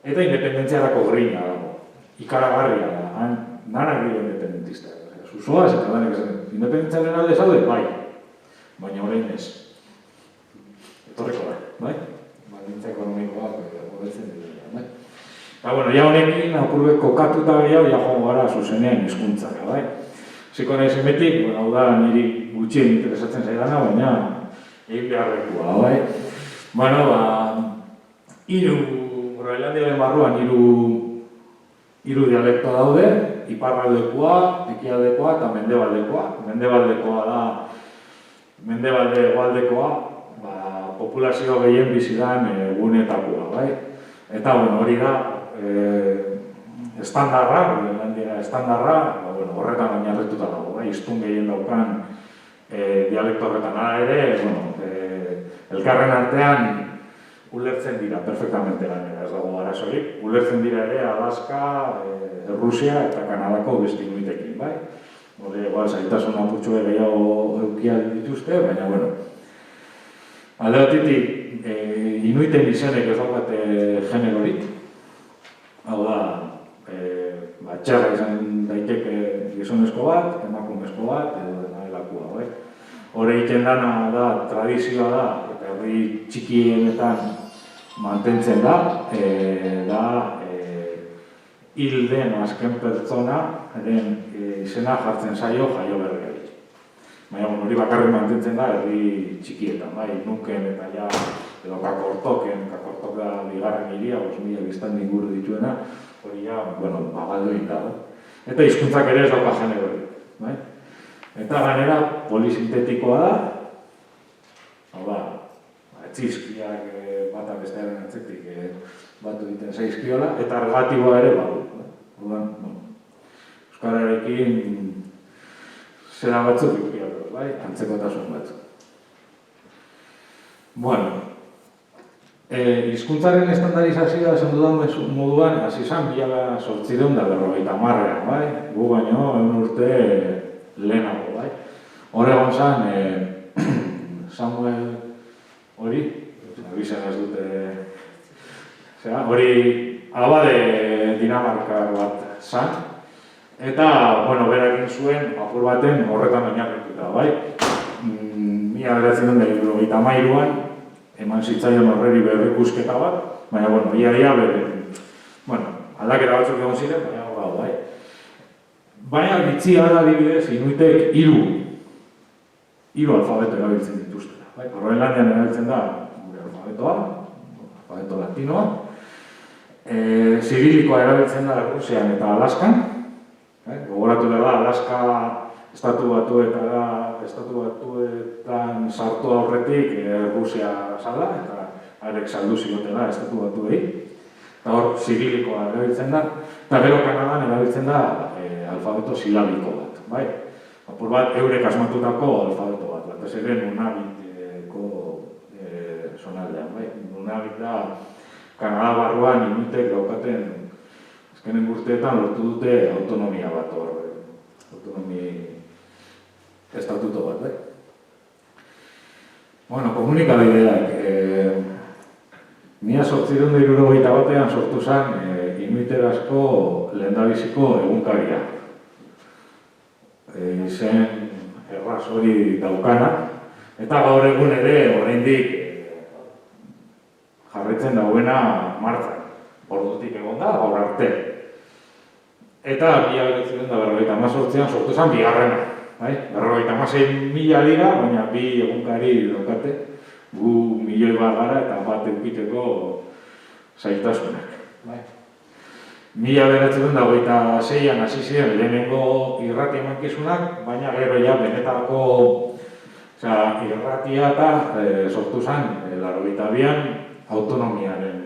Eta independentziarako grina dago. Ikaragarria da, han nanak dira independentistak. Zuzoaz eta danek esan, independentziaren alde zaude, bai. Baina orain ez. Etorriko da, bai? Baldintza ekonomikoak hobetzen dira, bai? Eta, bueno, ja honekin, apurbe kokatuta gehiago, ja joan gara zuzenean hizkuntzara, bai? Ziko nahi zemetik, hau da, niri gutxien interesatzen zaidana, baina egin beharrekoa, bai? Bueno, Groenlandiaren barruan hiru dialekto daude, iparraldekoa, ekialdekoa eta mendebaldekoa. Mendebaldekoa da, hegoaldekoa, populazio gehien bizidan gunetakoa, bai? Eta, bueno, hori da, estandarra, Groenlandia estandarra, horretan oinarrituta dago, bai? Hiztun gehien daukan dialekto horretan ere, elkarren artean ulertzen dira, perfectamente gainera, ez dago arazorik. Ulertzen dira ere Alaska, Rusia eta Kanadako beste inuitekin, bai? Hore, zaitasun apurtxue gehiago eukial dituzte, baina, bueno. Alde batetik, inuiten izenek ez daukate generorik. Hau da, txarra izan daiteke gizonezko bat, emakumezko bat, edo denarelakoa, bai? Hore egiten dana da, tradizioa da, eta herri txikienetan mantentzen da, hil den azken pertsonaren izena jartzen zaio jaio berriari. Baina, hori bakarrik mantentzen da herri txikietan, bai, nuken eta ja, edo kakortoken, kakortok da bigarren hiria, 5.000 biztan inguru dituena, hori ja, bueno, bagaldoin da. Eta hizkuntzak ere ez dauka generorik, bai? Eta gainera, polisintetikoa da, hau da, txizkiak bata bestearen atzetik batu egiten zaizkiola, eta relatiboa ere badu. Euskararekin zera batzuk eukiakoz, bai? Antzekotasun batzuk. Bueno, hizkuntzaren estandarizazioa esan dudan moduan, hasi izan 1850ean, bai? Gu baino, 100 urte lehenago, bai? Hor egon zan, Samuel hori, abizan ez dute, hori abade Dinamarkar bat zan, eta, bueno, berak zuen, apur baten horretan oinarrituta, bai? 1993an, eman zitzaion horreri berrikusketa bat, baina, bueno, ia aldaketa batzuk egon ziren, baina hau bai? Baina, bitxia da adibidez, inuitek hiru alfabeto erabiltzen dituztela. Groenlandian erabiltzen da gure alfabetoa, alfabeto latinoa. Zirilikoa erabiltzen da Rusian eta Alaskan. Gogoratu behar da, Alaska estatu batuetan sartu aurretik Rusia zala, eta arek saldu zigotela estatu batuei. Eta hor, zirilikoa erabiltzen da, eta gero Kanadan erabiltzen da alfabeto silabiko bat, bai? Apur bat, eurek asmatutako alfabeto bat, batez ere Nunaviteko zonaldean, bai? Nunavit da, Kanada barruan inuitek daukaten azkenen urteetan lortu dute autonomia bat hor, estatuto bat, bai? Bueno, komunikabideak, 1871ean sortu zen inuiterazko lehendabiziko egunkaria. Izen erraz hori daukana, eta gaur egun ere oraindik jarraitzen dauena martxan. Ordutik egon da, gaur arte. Eta 1958an sortu zen bigarrena. 56.000 dira, baina bi egunkari daukate, gu milioi bat gara eta bat eukiteko zailtasunak. 1926an hasi ziren lehenengo irrati emankizunak, baina gero ja benetako irratia eta sortu zen 82an autonomiaren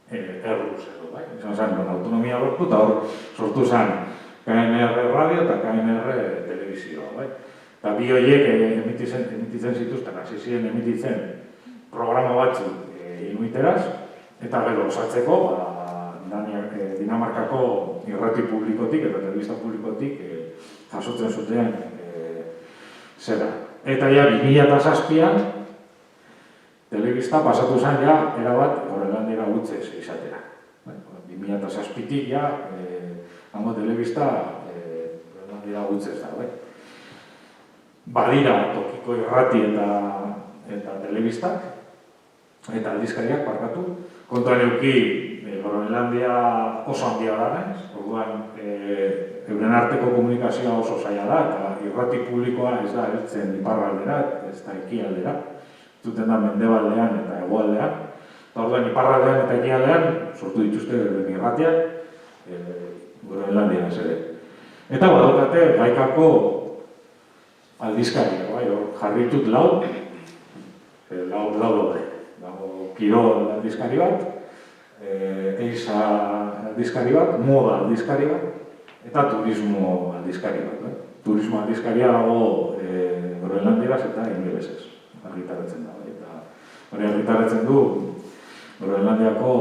erruz edo, bai? Izan zen, autonomia lortu eta hor sortu zen KNR radio eta KNR telebizioa, bai? Eta bi horiek emititzen zituzten, hasi ziren emititzen programa batzuk inuiteraz, eta gero osatzeko, Dinamarkako irrati publikotik eta telebista publikotik jasotzen zuten zera, Eta ja 2007an telebista pasatu zen ja erabat Groenlandiera hutsez izatera. 2007tik ja hango telebista Groenlandiera hutsez da, bai. Badira tokiko irrati eta telebistak eta aldizkariak barkatu. Kontuan eduki Groenlandia oso handia da, orduan euren arteko komunikazioa oso zaila da, eta irrati publikoa ez da heltzen iparraldera, ez da ekialdera. Zuten da mendebaldean eta hegoaldean. Eta orduan iparraldean eta ekialdean sortu dituzte euren irratiak Groenlandian ere. Eta badaukate gaikako aldizkaria, bai, jarritut lau daude. Dago kirol aldizkari bat, eiza aldizkari bat, moda aldizkari bat, eta turismo aldizkari bat. Turismo aldizkaria dago Groenlandieraz eta ingelesez argitaratzen da. Eta hori argitaratzen du Groenlandiako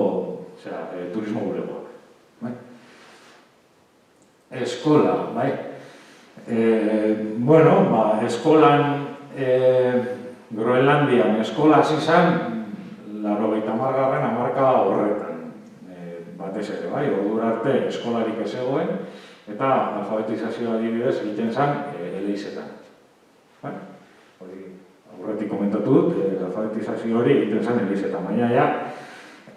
turismo bulegoak. Eskola, bai. Eskolan Groenlandian eskola hasi zen 80. hamarkada horretan, batez ere, bai, ordura arte eskolarik ez zegoen, eta alfabetizazioa adibidez egiten zen eleizetan. Hori, aurretik komentatu dut, alfabetizazio hori egiten zen eleizetan, baina ja,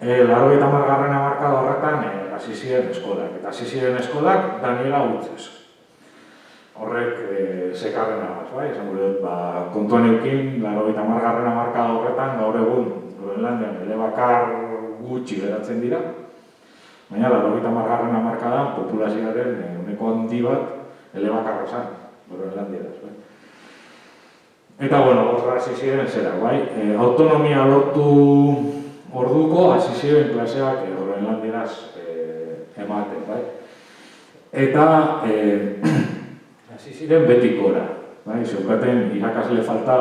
80. hamarkada horretan hasi ziren eskolak, eta hasi ziren eskolak Daniela hutsez. Horrek sekarren agaz, bai, esan gure dut, kontuan eukin, 80. hamarkada horretan, gaur egun, Groenlandian elebakar gutxi geratzen dira, baina 80. hamarkadan populazioaren ehuneko handi bat elebakarra zen, Groenlandieraz, bai. Eta, horra hasi ziren zera, bai, autonomia lortu orduko hasi ziren klaseak Groenlandieraz ematen, bai. Eta, hasi ziren betikora, bai, zeukaten irakasle falta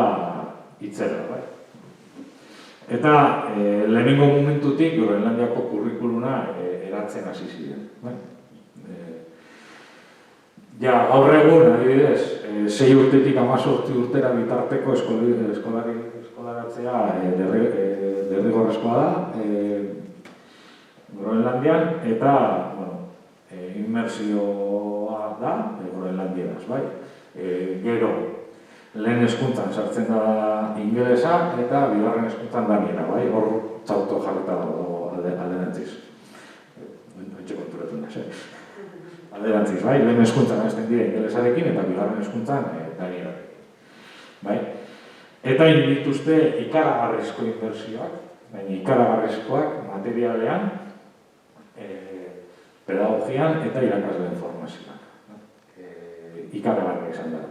hitzera, bai. Eta lehenengo momentutik Groenlandiako kurrikuluna eratzen hasi ziren, bai. Gaur egun, adibidez, 6 urtetik 18 urtera bitarteko eskolaratzea derrigorrezkoa da Groenlandian, eta inmersioa da Groenlandieraz, bai. Gero, lehen hezkuntzan sartzen da ingelesa eta bigarren hezkuntzan daniera, bai. Hor txauto jarreta dago alderantziz. Ontxe konturatu naz, alderantziz, bai. Lehen hezkuntzan hasten dira ingelesarekin eta bigarren hezkuntzan daniera. Bai. Eta dituzte ikaragarrizko inbertsioak, baina ikaragarrizkoak materialean, pedagogian eta irakasleen formazioan. Ikaragarria izan da.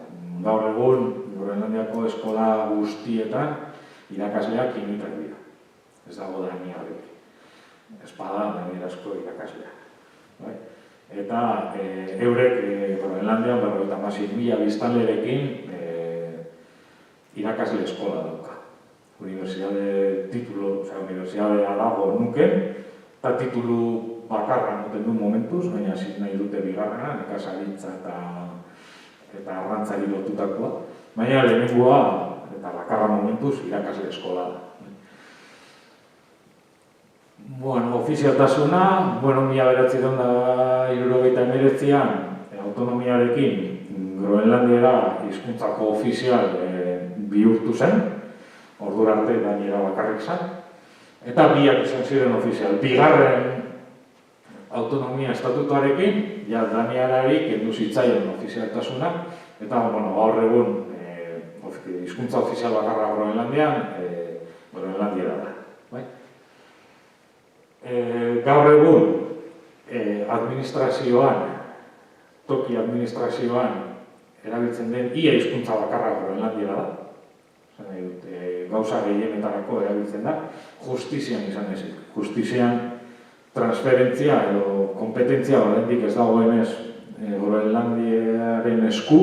Gaur egun, Groenlandiako eskola guztietan irakasleak imitak dira. Ez dago daniarik. Espada danierazko irakasleak. Eta eurek Groenlandian 56.000 biztanlerekin irakasle eskola dauka. Universidade dago nuken, eta titulu bakarra noten du momentuz, baina zin nahi dute bigarrena, nekazaritza eta arrantzari lotutakoa. Baina lehenengoa, eta bakarra momentuz, irakasle eskola da. Ofizialtasuna, 1979an autonomiarekin Groenlandiera hizkuntzako ofizial bihurtu zen, ordura arte daniera bakarrik zen, eta biak izan ziren ofizial. Bigarren autonomia estatutuarekin, daniarari kendu zitzaion ofizialtasuna, eta gaur egun hizkuntza ofizial bakarra Groenlandian, Groenlandiera da. Gaur egun administrazioan, toki administrazioan erabiltzen den ia hizkuntza bakarra Groenlandiera da. Gauza gehienetarako erabiltzen da, justizian izan ezik. Justizian transferentzia edo kompetentzia oraindik ez dagoenez Groenlandiaren esku,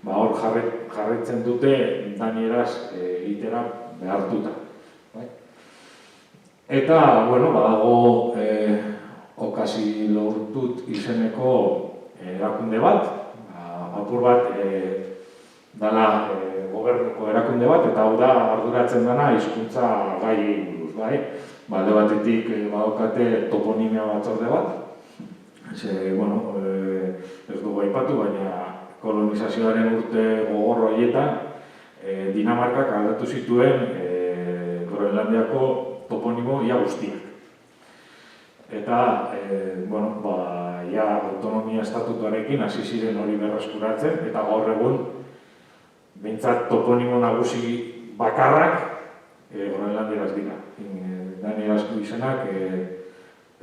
hor jarraitzen dute danieraz egitera behartuta. Eta, badago okasi lortut izeneko erakunde bat, apur bat dala gobernuko erakunde bat, eta hau da arduratzen dena hizkuntza gaiei buruz, bai? Alde batetik badaukate toponimia batzorde bat, bueno, ez dugu aipatu, baina kolonizazioaren urte gogor horietan Dinamarkak aldatu zituen Groenlandiako toponimo ia guztiak. Eta, bueno, ia autonomia estatutuarekin hasi ziren hori berreskuratzen, eta gaur egun behintzat toponimo nagusi bakarrak Groenlandieraz dira. Danierazko izenak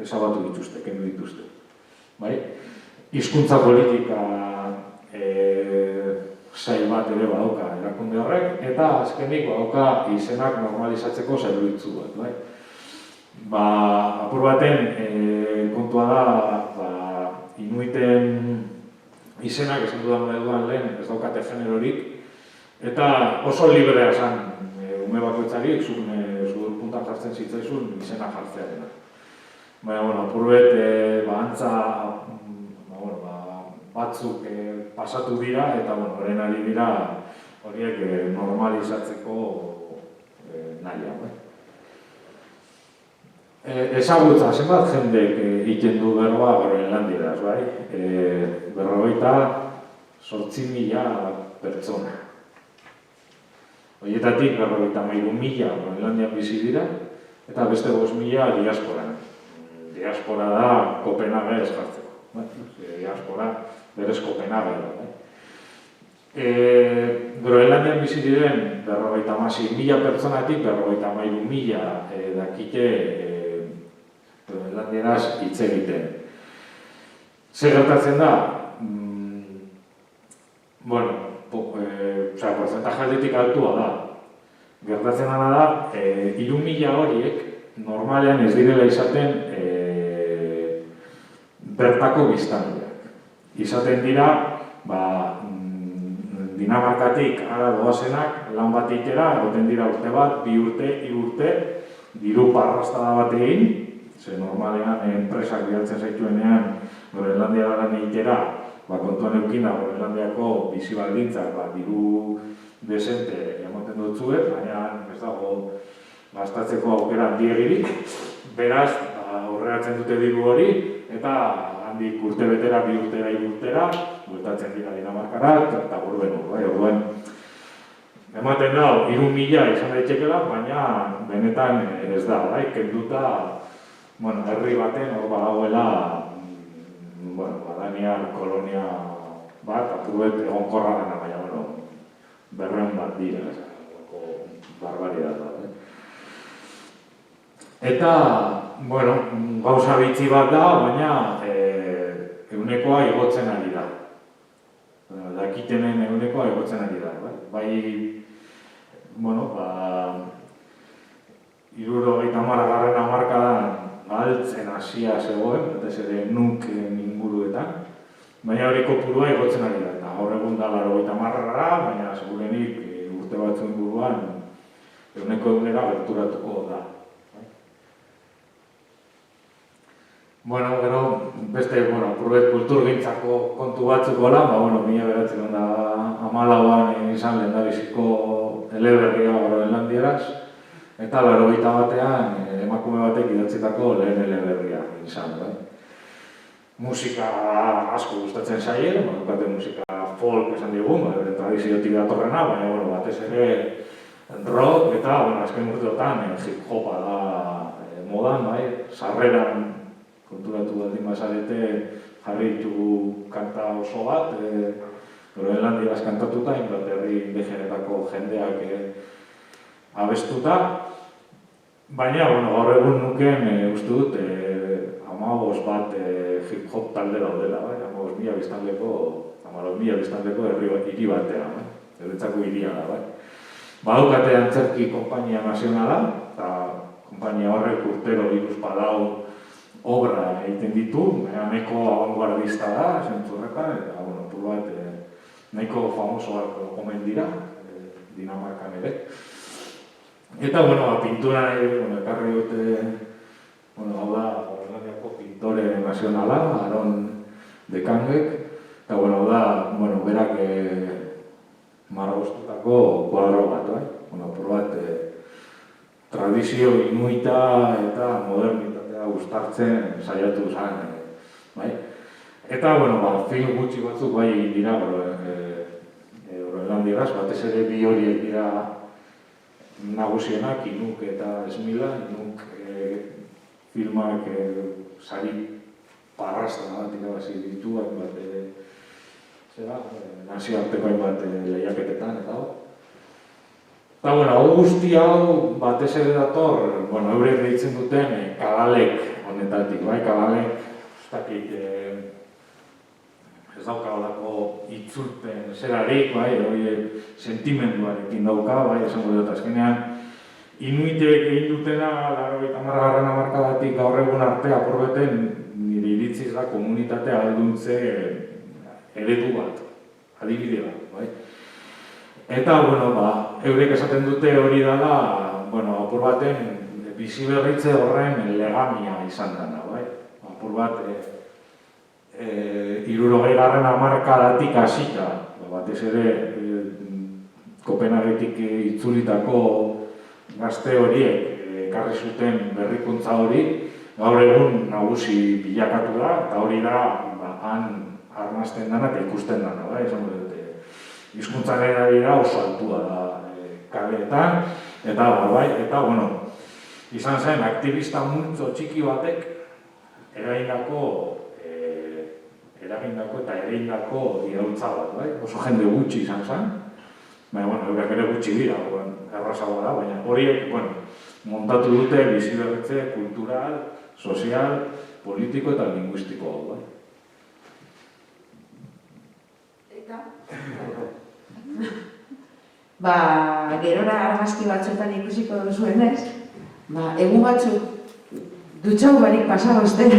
ezabatu dituzte, kendu dituzte. Bai? Hizkuntza politika sail bat ere badauka erakunde horrek, eta azkenik badauka izenak normalizatzeko zerbitzu bat. Bai? Apur baten kontua da, inuiten izenak esan dudan moduan lehen ez daukate generorik, eta oso librea esan ume bakoitzari, zure puntan jartzen zitzaizun izena jartzearena. Baina, apurbet, antza batzuk pasatu dira, eta horren ari dira horiek normalizatzeko nahian. Ezagutza, zenbat jendek egiten du berroa Groenlandieraz, bai? 48.000 pertsona. Horietatik 53.000 Groenlandian bizi dira, eta beste 5.000 diasporan. Diaspora da Kopenhaga ez jartzeko. Diaspora berez Kopenhaga da. Groenlandian bizi diren 56.000 pertsonatik 53.000 dakite Groenlandieraz hitz egiten. Zer gertatzen da? Porcentaje aldetik altua da. Gertatzen dena da, 3.000 horiek normalean ez direla izaten bertako biztanleak. Izaten dira, Dinamarkatik ara doazenak lan bat itera, egoten dira urte bat, 2 urte, 3 urte, diru parrastada bat egin, ze normalean enpresak bidaltzen zaituenean Groenlandia lan itera, kontuan eukina Groenlandiako bizi baldintzak diru desente ematen dutzuet, baina ez dago gastatzeko aukera handiegirik. Beraz, aurreratzen dute diru hori, eta handik urte betera, 2 urtera, 3 urtera, bueltatzen dira Dinamarkara, eta burbenu. Orduan, ematen da, 3.000 izan daitxekela, baina benetan ez da, kenduta, herri baten hor badagoela, Daniar kolonia bat, apurbet egonkorra dena, baina, 200 bat dira, barbaridad da. Eta, gauza bitxi bat da, baina eunekoa igotzen ari da. Dakitenen eunekoa igotzen ari da. Bai, 70. hamarkadan galtzen hasia zegoen, eta ez ere nuken inguruetan, baina hori kopurua igotzen ari da. Eta gaur egun da 80-ra, baina segurenik urte batzu inguruan euneko gerturatuko da. Gero, beste, apurbet kulturgintzako kontu batzuk gola, 1914an izan lehendabiziko eleberria Groenlandieraz, eta 81an emakume batek idatzitako lehen eleberria izan. Musika asko gustatzen zaie, dukate musika folk esan digun, tradiziotik datorrena, baina batez ere rock eta azken urteotan hip-hopa da modan, sarreran konturatu baldin bazarete jarri ditugu kanta oso bat, Groenlandieraz kantatuta, Inglaterri indigenetako jendeak abestuta. Baina, gaur egun nuken uste dut 15 bat hip-hop talde daudela, 15.000 biztanleko hiri batean, euretzako hiria da. Badukate antzerki konpainia nazionala, eta konpainia horrek urtero 200 obra egiten ditu, nahiko abanguardista da, zentzurretan, eta pur bat nahiko famosoak omen dira, Dinamarkan ere. Eta, pintura ekarri dute, hau da, Groenlandiako pintore nazionala, Aron de Kangek, eta, hau da, berak margostutako kuadro bat, bai? Bueno, apur bat, tradizio inuita eta modernitatea uztartzen saiatu zen, bai? Eta, bueno, film gutxi batzuk bai egin dira, Groenlandieraz, batez ere bi horiek dira nagusienak, Inuk eta Esmila. Inuk filmak sari parrasta bat irabazi ditu, hainbat nazioarteko hainbat lehiaketetan eta hau. Eta, bueno, hau guzti hau batez ere dator, bueno, eurek deitzen duten kalalek honetatik, bai, kalalek, ez daukaolako itzulpen zerarik, bai, hori sentimenduarekin dauka, bai, esango dut azkenean. Inuitek egin dutena, 80. hamarkadatik gaur egun arte apurbeten nire iritziz da komunitatea alduntze eredu bat, adibide bat, bai. Eta, bueno, eurek esaten dute hori dela, bueno, apur baten bizi berritze horren legamia izan dena, bai. Apur bat, 60. hamarkadatik hasita, batez ere Kopenhagetik itzulitako gazte horiek ekarri zuten berrikuntza hori, gaur egun nagusi bilakatu da, eta hori da han arnazten dena eta ikusten dena, bai, esan dute. Hizkuntzaren arabera oso altua da kaleetan, eta bai, eta, bueno, izan zen aktivista multzo txiki batek eragindako eta ereindako iraultza bat, bai? Oso jende gutxi izan zen, baina, bueno, eurak ere gutxi dira, errazagoa da, baina horiek, bueno, montatu dute bizi berritze kultural, sozial, politiko eta linguistiko hau, bai? Eta? Gerora argazki batzuetan ikusiko duzuenez, egun batzuk dutxau barik pasagozten,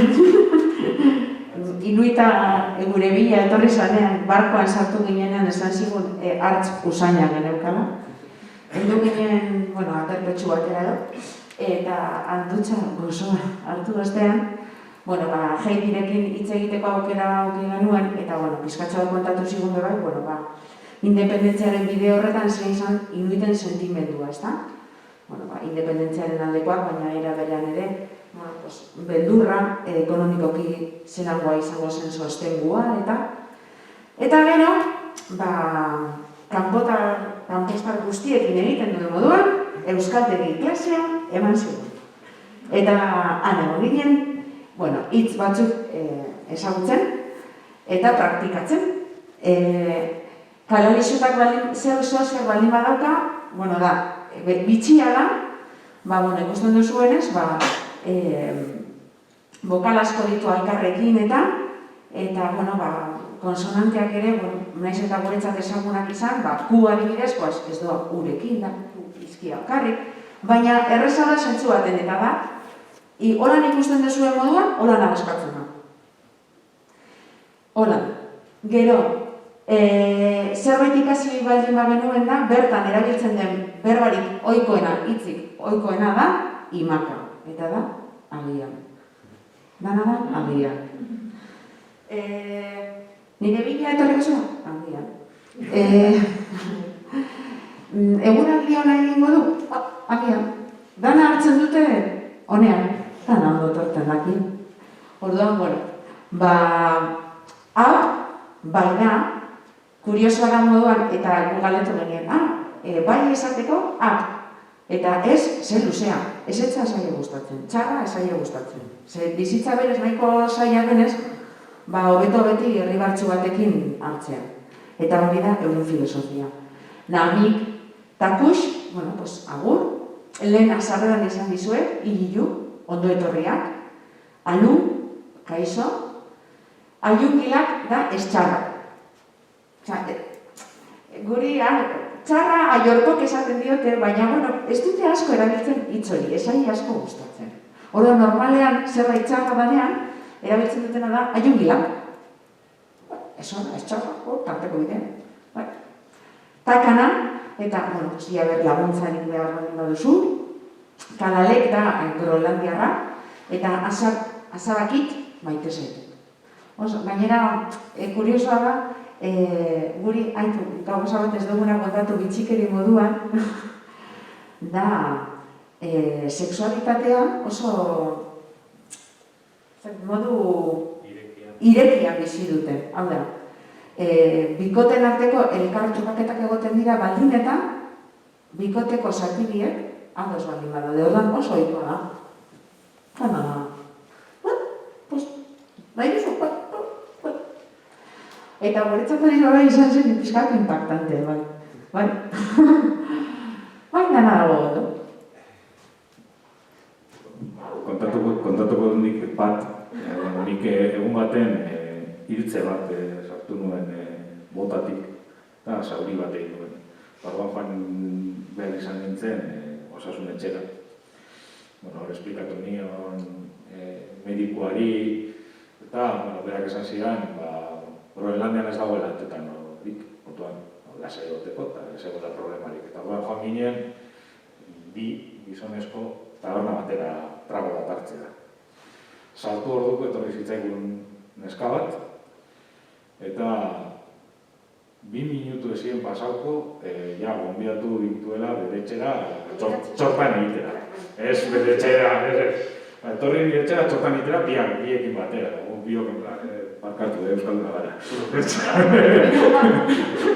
Inuita gure bila etorri zanean, barkoan sartu ginenean esan zigun hartz usaina geneukala. Heldu ginen, bueno, aterpetxu batera edo, eta handutxa gozoa hartu ostean, bueno, Heidirekin hitz egiteko aukera genuen, eta, bueno, pizkatxo bat kontatu zigun bai, bueno, independentziaren bide horretan zein izan Inuiten sentimendua, ezta? Bueno, independentziaren aldekoak, baina era berean ere, beldurra, ekonomikoki zelangoa izango zen sostengua, eta gero, kanpostar guztiekin egiten duen moduan, euskaltegi klasea eman zigun. Eta han egon ginen, bueno, hitz batzuk ezagutzen eta praktikatzen. Kalorizutak zehar baldin badauka, bueno, da, bitxia da, bueno, ikusten duzuenez, bokal asko ditu alkarrekin eta, bueno, konsonanteak ere, bueno, naiz eta guretzat ezagunak izan, ku adibidez, ez doa urekin, da, izkia alkarrik, baina errezala zentzu baten eta da, holan ikusten duzuen moduan, holan abaskatzen da. Holan. Gero, zerbait ikasi baldin bagenuen da, bertan erabiltzen den berbarik ohikoena, hitzik ohikoena da, imaka. Eta da, agian. Dana da, agian. Nire bila etorriko zua? Agian. Eguraldi hona egingo du? Agian. Dana hartzen dute honean. Dana ondo torten daki. Orduan, bueno, hau, baina, kuriosoa da moduan, eta galetu genien, bai esateko, eta ez, ze luzea, ez etza zaila gustatzen, txarra ez zaila gustatzen. Ze bizitza berez nahiko zaila denez, hobeto beti irribartzu batekin hartzea. Eta hori da euren filosofia. Namik, takus, bueno, pues, agur, lehen azarrean izan dizuet, irilu, ondo etorriak, alu, kaixo, aiungilak da ez txarrak. Guri, txarra aiorkok esaten diote, baina, bueno, ez dute asko erabiltzen hitz hori, ez ari asko gustatzen. Hora, normalean, zerbait txarra banean, erabiltzen dutena da aiungilak. Ez hona, ez txarra, tarteko bidean. Takana, eta, bueno, ia ber laguntzarik behar baldin baduzu, kalalek da Groenlandiarra, eta azabakit maite zaitu. Gainera, kuriosoa da, guri haitu, gauza bat ez duguna kontatu bitxikeri moduan, da sexualitatean oso modu irekian bizi dute. Hau da, bikoten arteko elkar trukaketak egoten dira baldin eta bikoteko zatibiek handoz baldin badaude, orduan oso ohikoa da. Nahi duzu, eta guretzat hori bai izan zen pixkat impactante, bai. Bai, dana dago gotu. Kontatuko nik bat, nik egun baten hiltze bat sartu nuen botatik, eta zauri bat egin nuen. Barruan joan behar izan nintzen osasun etxera. Hor esplikatu nion medikuari, eta berak esan zidan, Groenlandian ez dagoela tetanorik, orduan lasai egoteko eta ez egoela problemarik. Eta orduan joan ginen, bi gizonezko taberna batera trago bat hartzea. Saltu orduko etorri zitzaigun neska bat, eta 2 minutu ezien pasauko, ja, gonbidatu dituela bere etxera txortan egitera. Ez bere etxera, etorri bere etxera txortan egitera biekin batera, biok parkatu, euskalduna gara.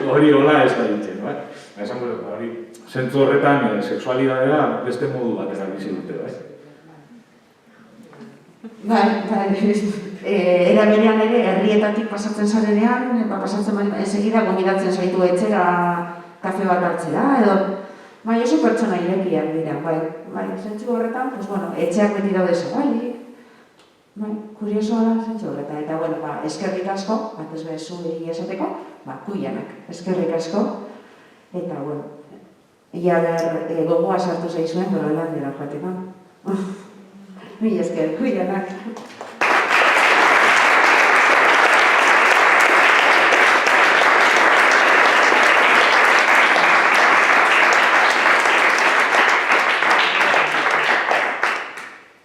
Hori hola ez da ditzen, bai? Esan hori, zentzu horretan, sexualidadea beste modu batera bizi dute, bai? Era berean ere, herrietatik pasatzen zarenean, pasatzen segida gomidatzen zaitu etxera kafe bat hartzera, edo bai, oso pertsona irekiak dira, bai, zentzu horretan, pues bueno, etxeak beti daude zabalik, bai, kuriosoa da zentzu horretan, eta bueno, eskerrik asko, bat ez bezu esateko, kuianak, eskerrik asko, eta bueno, ia ber gogoa sartu zaizuen Groenlandiara joateko. Mila esker, kuianak.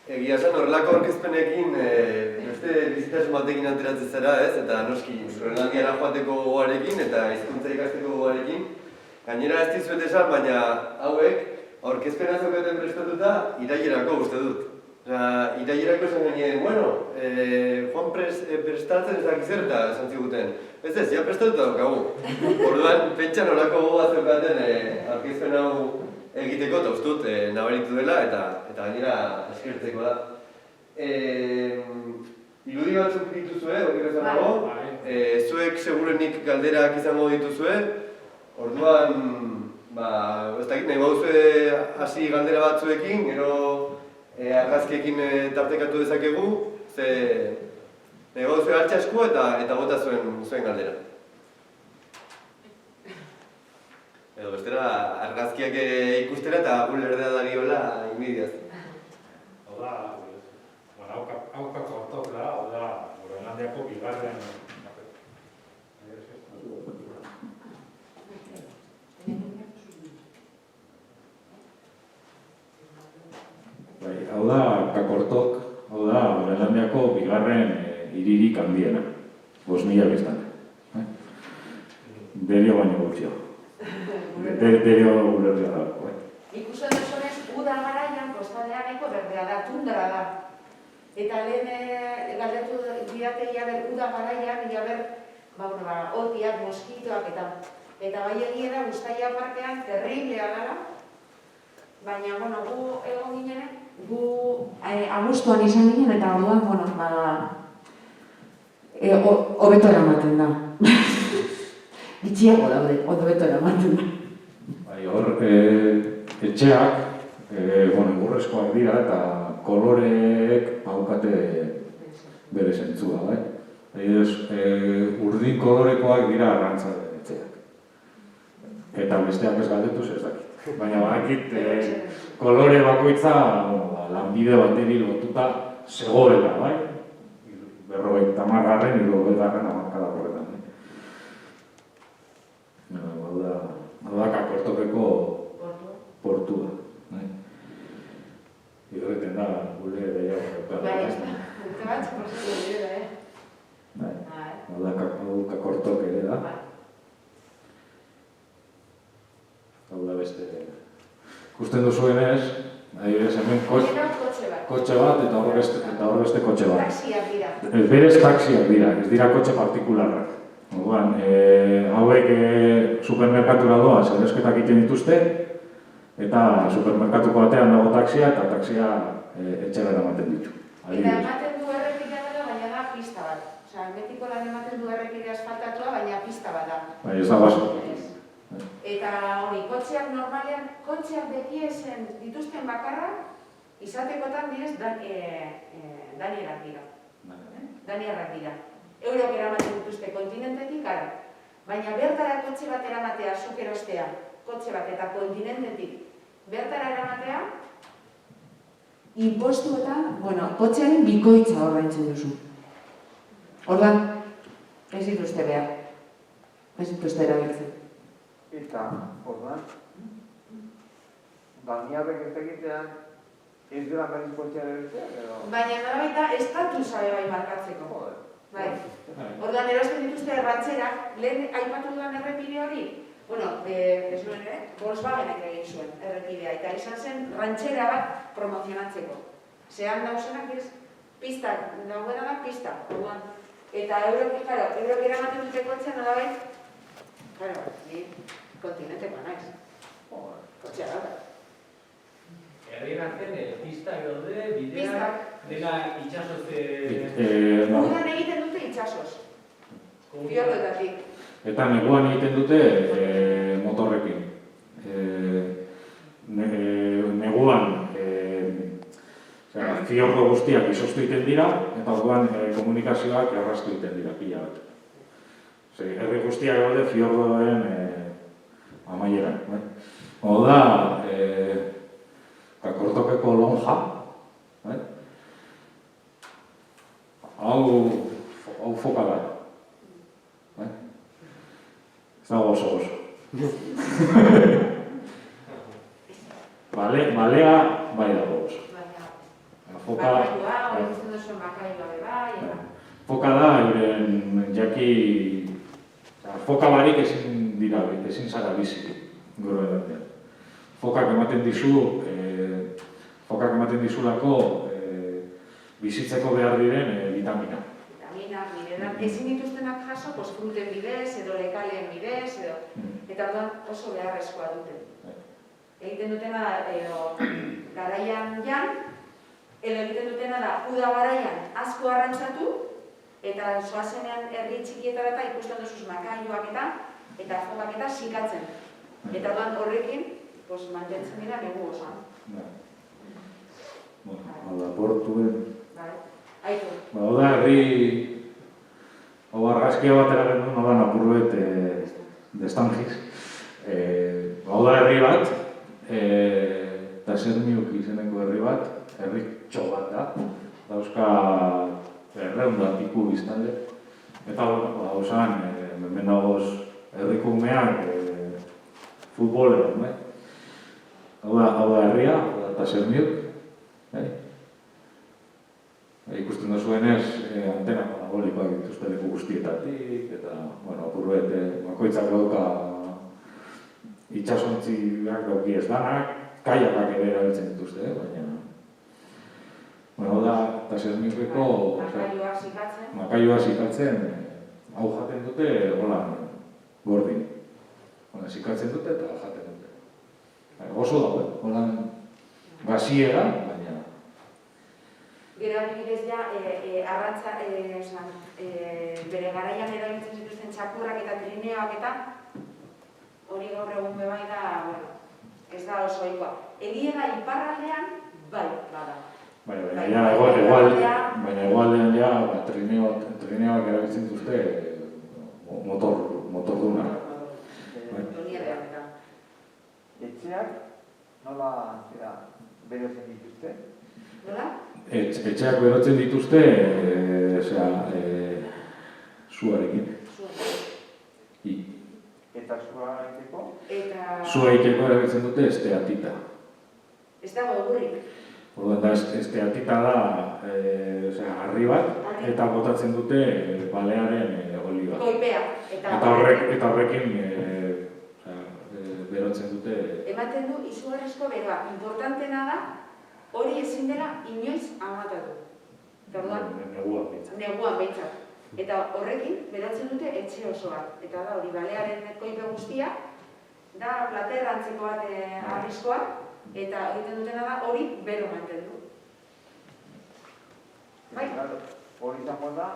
Egia esan horrelako aurkezpenekin beste bizitasun batekin ateratzen zara, ez? Eta noski Groenlandiara joateko gogoarekin eta hizkuntza ikasteko gogoarekin. Gainera ez dizuet esan, baina hauek aurkezpena zeukaten prestatuta irailerako uste dut. Irailerako esan genien, bueno, Juan prestatzen ezak izerta esan ziguten. Ez, ja prestatuta daukagu. Orduan, pentsa nolako gogoa zeukaten aurkezpen hau egiteko, eta ustut nabaritu dela, eta gainera eskertzeko da. Irudi batzuk dituzue, horrek ezanago, zuek segurenik galderak izango dituzue, orduan, ez dakit, nahi bauzue hasi galdera batzuekin, gero argazkiekin tartekatu dezakegu, ze nahi bauzue hartxe asko eta bota zuen galdera. Edo bestera, argazkiak ikustera eta gure erdea dariola inbidiaz. Hau da, haukako ortok da, hau da, Groenlandiako bigarren... Hau da, kakortok, hau da, Groenlandiako bigarren hiririk handiena, 5.000 biztanle. Derio baino gutxio. Derio gulerria da. Ikusten duzunez, uda garaian, kostaldeaneko berdea da, tundra da. Eta lehen galdetu didate iaber uda garaian, iaber otiak, moskitoak eta bai egia da Uztaila parkean terriblea gara. Baina, bueno, gu egon ginen, gu abuztuan izan ginen eta orduan, hobeto eramaten da. Itxiago daude, hobeto eramaten da. Hor, etxeak, egurrezkoak dira eta koloreek baukate bere zentzua, bai? Urdin kolorekoak dira arrantza den etxeak. Eta besteak ez galdetuz ez dakit. Baina badakit, kolore bakoitza lanbide bateri lotuta zegoela, bai? 50garren, 60garren hamarkada horretan. Hau da kakortokeko portua. Horreten da, gure gehiago. Bai, urte bat, portu dira, Hau da kakortok ere da. Hau da beste. Ikusten duzuenez, hemen kotxe bat eta hor beste kotxe bat. Taxiak dira. Berez taxiak dira, ez dira kotxe partikularrak. Orduan, hauek supermerkatura doa zeresketak egiten dituzte, eta supermerkatuko batean dago taxia, eta taxia etxera eramaten ditu. Eta ematen du errepidea dela, baina da pista bat. Osea, betiko lan ematen du errepidea asfaltatua, baina pista bat da. Baina ez da baso. Eta hori, kotxeak normalean, kotxeak bekiesen dituzten bakarrak, izatekotan direz danierak dira. Danierak dira. Eurok eramaten dituzte kontinentetik gara. Baina bertara kotxe bat eramatea, zuk erostea, kotxe bat eta kontinentetik bertara eramatea, impostu eta, kotxearen bikoitza ordaintzen duzu. Ordan, ez dituzte behar. Ez dituzte erabiltzen. Eta, orduan, Daniarrek ez egitean, ez dira berriz kotxea erabiltzea, edo... Baina nolabait da, estatusa bai markatzeko. Bai. Orduan erosten dituzte errantzerak, lehen aipatu dudan errepide hori, ez nuen ere, Volkswagenek egin zuen errepidea, eta izan zen rantxera bat promozionatzeko. Zehan dauzenak ez, pista, dagoena da pista, orduan. Eta eurok eramaten dute kotxea nolabait, ni kontinentekoa naiz. Kotxea da. Herrien artean pistak daude, bideak, dela itxasoz... Udan egiten dute itxasoz. Fiordoetatik. Eta neguan egiten dute motorrekin. Neguan fiordo guztiak izoztu egiten dira, eta orduan komunikazioak erraztu egiten dira pila bat. Herri guztiak daude fiordoen amaieran. Hau da, kakortokeko lonja. Hau foka da. Ez dago oso. Balea bai dago oso. Bakailua, hori guztien duzuen bakailua bai. Foka da, jaki... Foka barik ezin zara bizi, gero edatean. Fokak ematen dizulako bizitzeko behar diren vitamina. Vitaminak, mineral, ezin dituztenak jaso, fruten bidez, edo lekaleen bidez, eta oso beharrezkoa dute. Egiten dutena garaian jan, edo egiten dutena da uda garaian asko arrantzatu, eta zoazenean herri txikietara eta ikusten duzuz makailoak eta fokak eta sikatzen. Eta horrekin, mantentzen dira negu osoan. Hau da, portuen... Aitu. Hau da, herri... Hau argazkia bat eragen duen, hau da, Napurruet destangiz. Hau da, herri bat, eta Zermiuk izeneko herri bat, herri txo bat da. Dauzka... Erreundatiku biztanle. Eta hau zan, hemen dagoz herriko umeak futbolean, Hau da herria, eta Zermiuk. Ikusten duzuenez, antena parabolikoak dituzte leku guztietatik, eta, Apurruet, bakoitzak dauka itxasontziak dauki ez danak, kaiakak ere erabiltzen dituzte, baina... Hau da, eta Zermiukeko... Makailua zikatzen, hau jaten dute, gordin. Zikatzen dute eta jaten dute. Oso dago, gaziera, baina... Gero adibidez arrantza, bere garaian erabiltzen zituzten txakurrak eta trineoak eta hori gaur egun bebai da, ez da oso ohikoa. Egia da iparraldean, bai, bada. Baina egualdean trineoak erabiltzen duzte motorduna. Etxeak nola berotzen dituzte? Nola? Etxeak berotzen dituzte zuarekin. Eta zua egiteko? Zua egiteko erabiltzen dute esteatita. Ez dago egurrik. Orduan da, esteatita da harri bat, eta botatzen dute balearen oli bat. kolpea. Eta horrekin berotzen dute... Ematen du izugarrizko beroa. Importantena da, hori ezin dela inoiz amatatu. Neguan behintzat. Eta horrekin berotzen dute etxe osoa. Eta da hori balearen koipe guztia, da plater antzeko bat arriskoa, eta egiten dutena da hori bero mantendu. Bai? Hori izango da,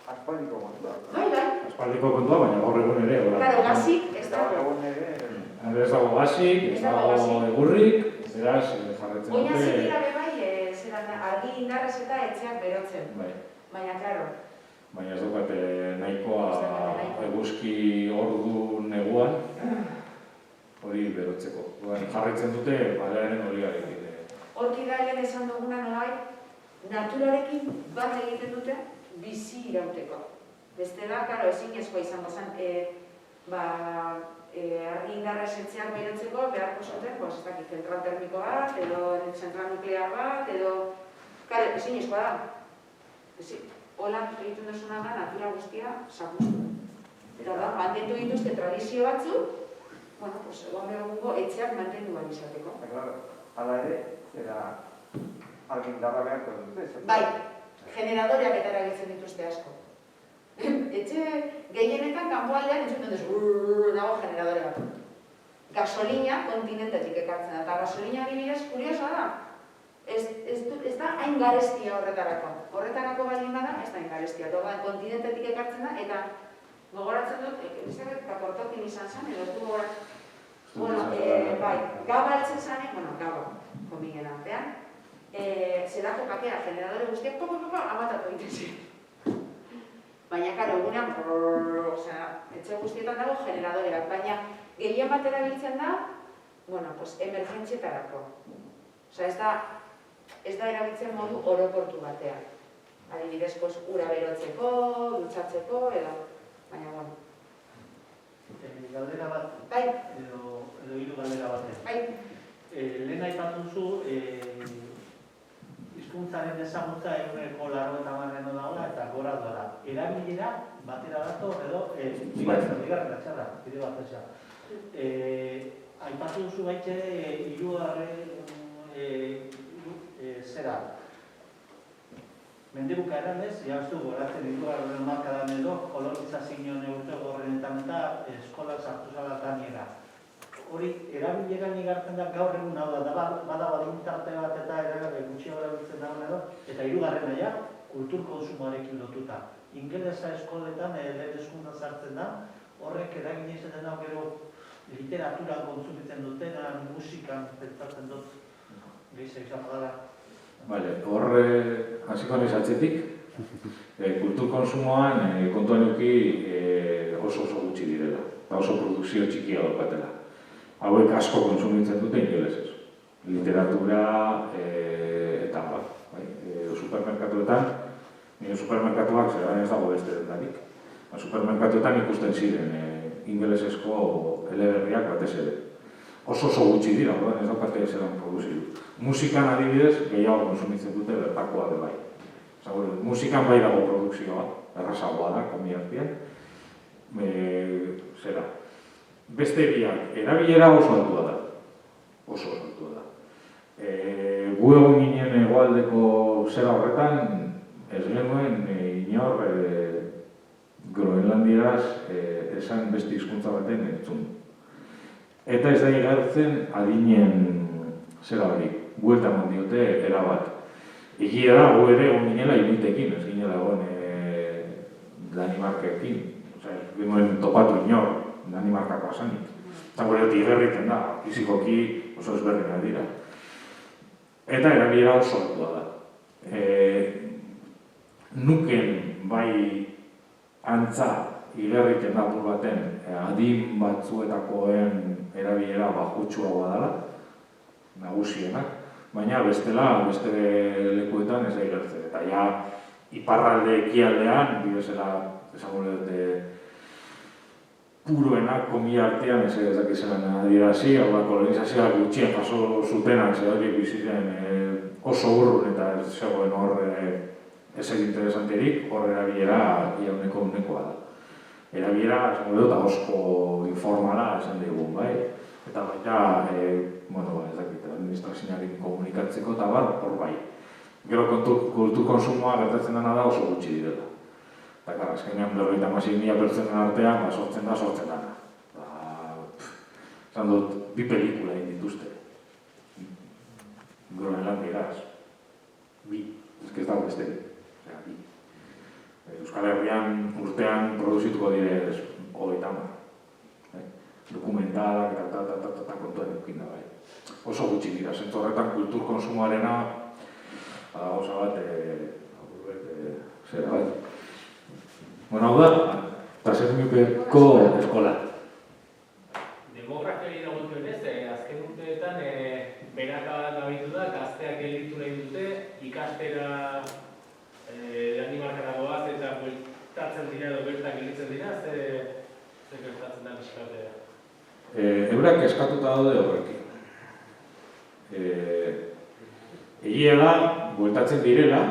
aspaldiko kontua. Bai. Aspaldiko kontua, baina gaur egun ere. Claro, gazik ez dago. Egun ere... Ez dago gazik, ez dago egurrik, beraz, jarretzen dute... Oina zikira bebai, argi indarrez eta etxeak berotzen. Baina, klaro. Baina ez daukate nahikoa eguzki ordu neguan hori berotzeko. Jarretzen dute balearen oliarekin. Horki da lehen esan duguna nogai, naturarekin bat egiten dute bizi irauteko. Bestela, klaro, ezinezkoa izango zen, argi indarrez etxeak berotzeko beharko zuten, ez dakit, zentral termiko bat, edo zentral nuklear bat, edo... Klaro, ezinezkoa da. Hola, egiten duzuna da, natura guztia zapuztu. Eta da, mantendu dituzte tradizio batzuk, egon begungo etxeak mantendu bat izateko. Hala ere, zera argindarra beharko dute. Bai, generadoreak eta erabiltzen dituzte asko. Etxe gehienetan kanpoaldean entzuten duzu, dago generadore bat. Gasolina kontinentetik ekartzen da, eta gasolina adibidez kuriosoa da. Ez da hain garestia horretarako. Horretarako baldin bada, ez da hain garestia. Orduan kontinentetik ekartzen da, eta gogoratzen dut, eta kortokin izan zen, edo ez du gogoratzen. Bai, gaba altzen zanek, gaba, kominen artean, zelako kakea generadore guztiak, amatatu egiten zen. Baina, karo, egunean, etxe guztietan dago generadoreak, baina gehien bat erabiltzen da, emergentzietarako. Ez da erabiltzen modu orokortu batean. Adibidezko ura berotzeko, dutxatzeko, edo... Baina, Galdera bat, bai. edo hiru galdera batean. Bai. Lehen aipatu duzu, hizkuntzaren ezagutza ehuneko 80 dagoela eta gora doala. Erabilera batera dator edo bigarren txarra, bide bat etxea. Aipatu duzu baitxe hirugarren zera. Mendebuka eran ez, jaztu goratzen hirugarren hamarkadan edo kolonizazio neurte gorrenetan eta eskola sartu zala gainera. Hori, erabileran igartzen da gaur egun hau da, bada badintarte bat eta gutxiago erabiltzen dagoen edo, eta hirugarren aia, kultur konsumoarekin lotuta. Ingelesa eskoletan lehen hezkuntza sartzen da, horrek eragin izaten da gero literatura kontsumitzen dutenan, musikan pentsatzen dut, gehiago izan badala. Bale, horre hasiko naiz atzetik, kultur konsumoan kontuan eduki oso gutxi direla, eta oso produkzio txikia daukatela. Hauek asko kontsumitzen dute ingelesez. Literatura eta supermerkatuetan, nire supermerkatuak zelan ez dago beste dendarik. Supermerkatuetan ikusten ziren ingelesezko eleberriak batez ere. Oso gutxi dira, ez daukate zelan produzidu. Musikan adibidez, gehiago konsumitzen dute bertakoa de bai. Musikan bai dago produkzioa, errazagoa da, komiartian. Beste biak, erabilera oso altua da. Oso altua da. Gu egon ginen hegoaldeko zera horretan, ez genuen inor Groenlandieraz esan beste hizkuntza baten entzun. Eta ez da igartzen adinen zera hori, buelta eman diote erabat. Egia da, gu ere egon ginela inuitekin, ez ginela egon Danimarkekin. Genuen topatu inor, Danimarkako asanik. Eta gure hoti igerriten da, fizikoki oso ezberdinak dira. Eta erabilera oso altua da. Nuken bai antza igerriten da apur baten adin batzuetakoen erabilera bajutsuagoa dela, nagusienak, baina beste lekuetan ez da igertzen. Eta ja, iparralde ekialdean, bidezela, esango dute, puruenak komila artean ez dakizan adirazi, hau da kolonizazioa gutxien jaso zutenak zeratik bizitzen oso urrun eta ez zegoen hor ez interesanterik, hor erabilera iauneko unekoa da. biera, esan dut, osko informala esan digun, bai? Eta baita, ez dakit, administrazioarekin komunikatzeko eta hor bai. Gero kultur konsumoa gertatzen dena da oso gutxi direla. Eta azkenean 56.000 pertsonen artean, sortzen dana. Esan dut, 2 pelikula egin dituzte. Groenlandieraz. 2. Ez dago besterik. 2. Euskal Herrian urtean produzituko direz 30. Dokumentalak eta kontuan edukin da bai. Oso gutxi dira, zentzu horretan kultur konsumoarena gauza bat, zera bai. Hau da, eta zer miupeko eskola. Demografiari dagokionez, azken urteetan beraka nabitu da, gazteak gelditu nahi dute, ikastera Danimarkara doaz eta bueltatzen dira edo bertan gelditzen dira, ze gertatzen da pixkatea? Eurak eskatuta daude horrekin. Egia da, bueltatzen direla,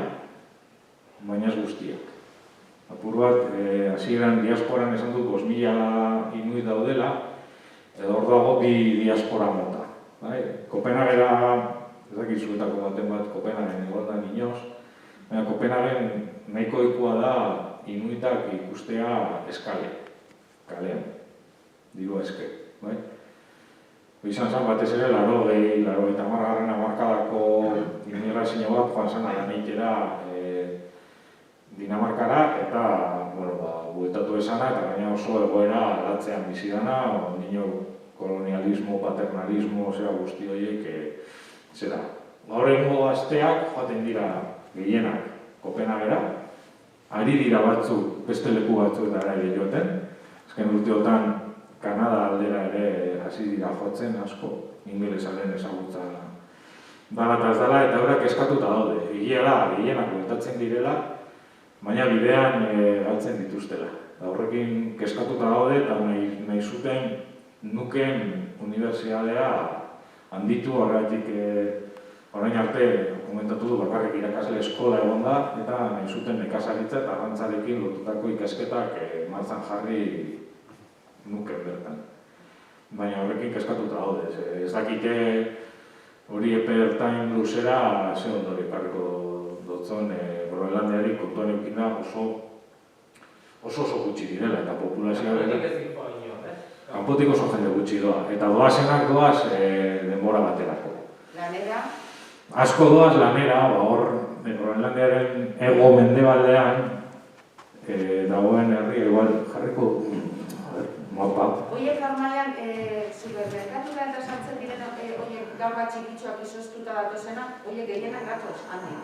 baina ez guztiak. Apur bat, hasieran diasporan esan dut 5.000 inuit daudela, edo hor dago 2 diaspora mota. Kopenhagera, ez dakit zuetako baten bat Kopenhagen egualdan inoz, baina Kopenhagen nahiko ikua da inuitak ikustea kalean, dirua eske. Izan zen batez ere, 80. hamarkadako immigrazio bat joan zen alaneitera Dinamarkara eta bueltatu esana eta gaina oso egoera alatzean bizi dana, kolonialismo, paternalismo, guzti horiek, zera. Gaur egungo gazteak joaten dira gehienak Kopenhagera, ari dira batzuk, beste leku batzuetara ere joaten, azken urteotan Kanada aldera ere hasi dira jotzen asko, ingelesaren ezagutza dala eta ez dala, eta eurak eskatuta daude. Egia da, gehienak bueltatzen direla, baina bidean galtzen dituztela. Horrekin kezkatuta daude eta nahi zuten nuken unibertsiadea handitu horretik orain arte komentatu du bakarrik irakasle eskola egon da eta nahi zuten nekazaritza eta arrantzarekin lotutako ikasketak martxan jarri nuken bertan. Baina horrekin kezkatuta daude. Ez dakite hori epe ertain luzera ze ondori ekarriko dotzon Groenlandiari kontuan eukin da oso gutxi direla eta populazioa kanpotik oso jende gutxi doa. Eta doazenak doaz denbora baterako. Lanera? Asko doaz lanera, hor Groenlandiaren ego mendebaldean dagoen herri igual jarriko mapa. Oiek normalean supermerkatura eta sartzen diren oiek gaur bat txikitxoak izoztuta datozena, oiek gehienak gatoz, handi.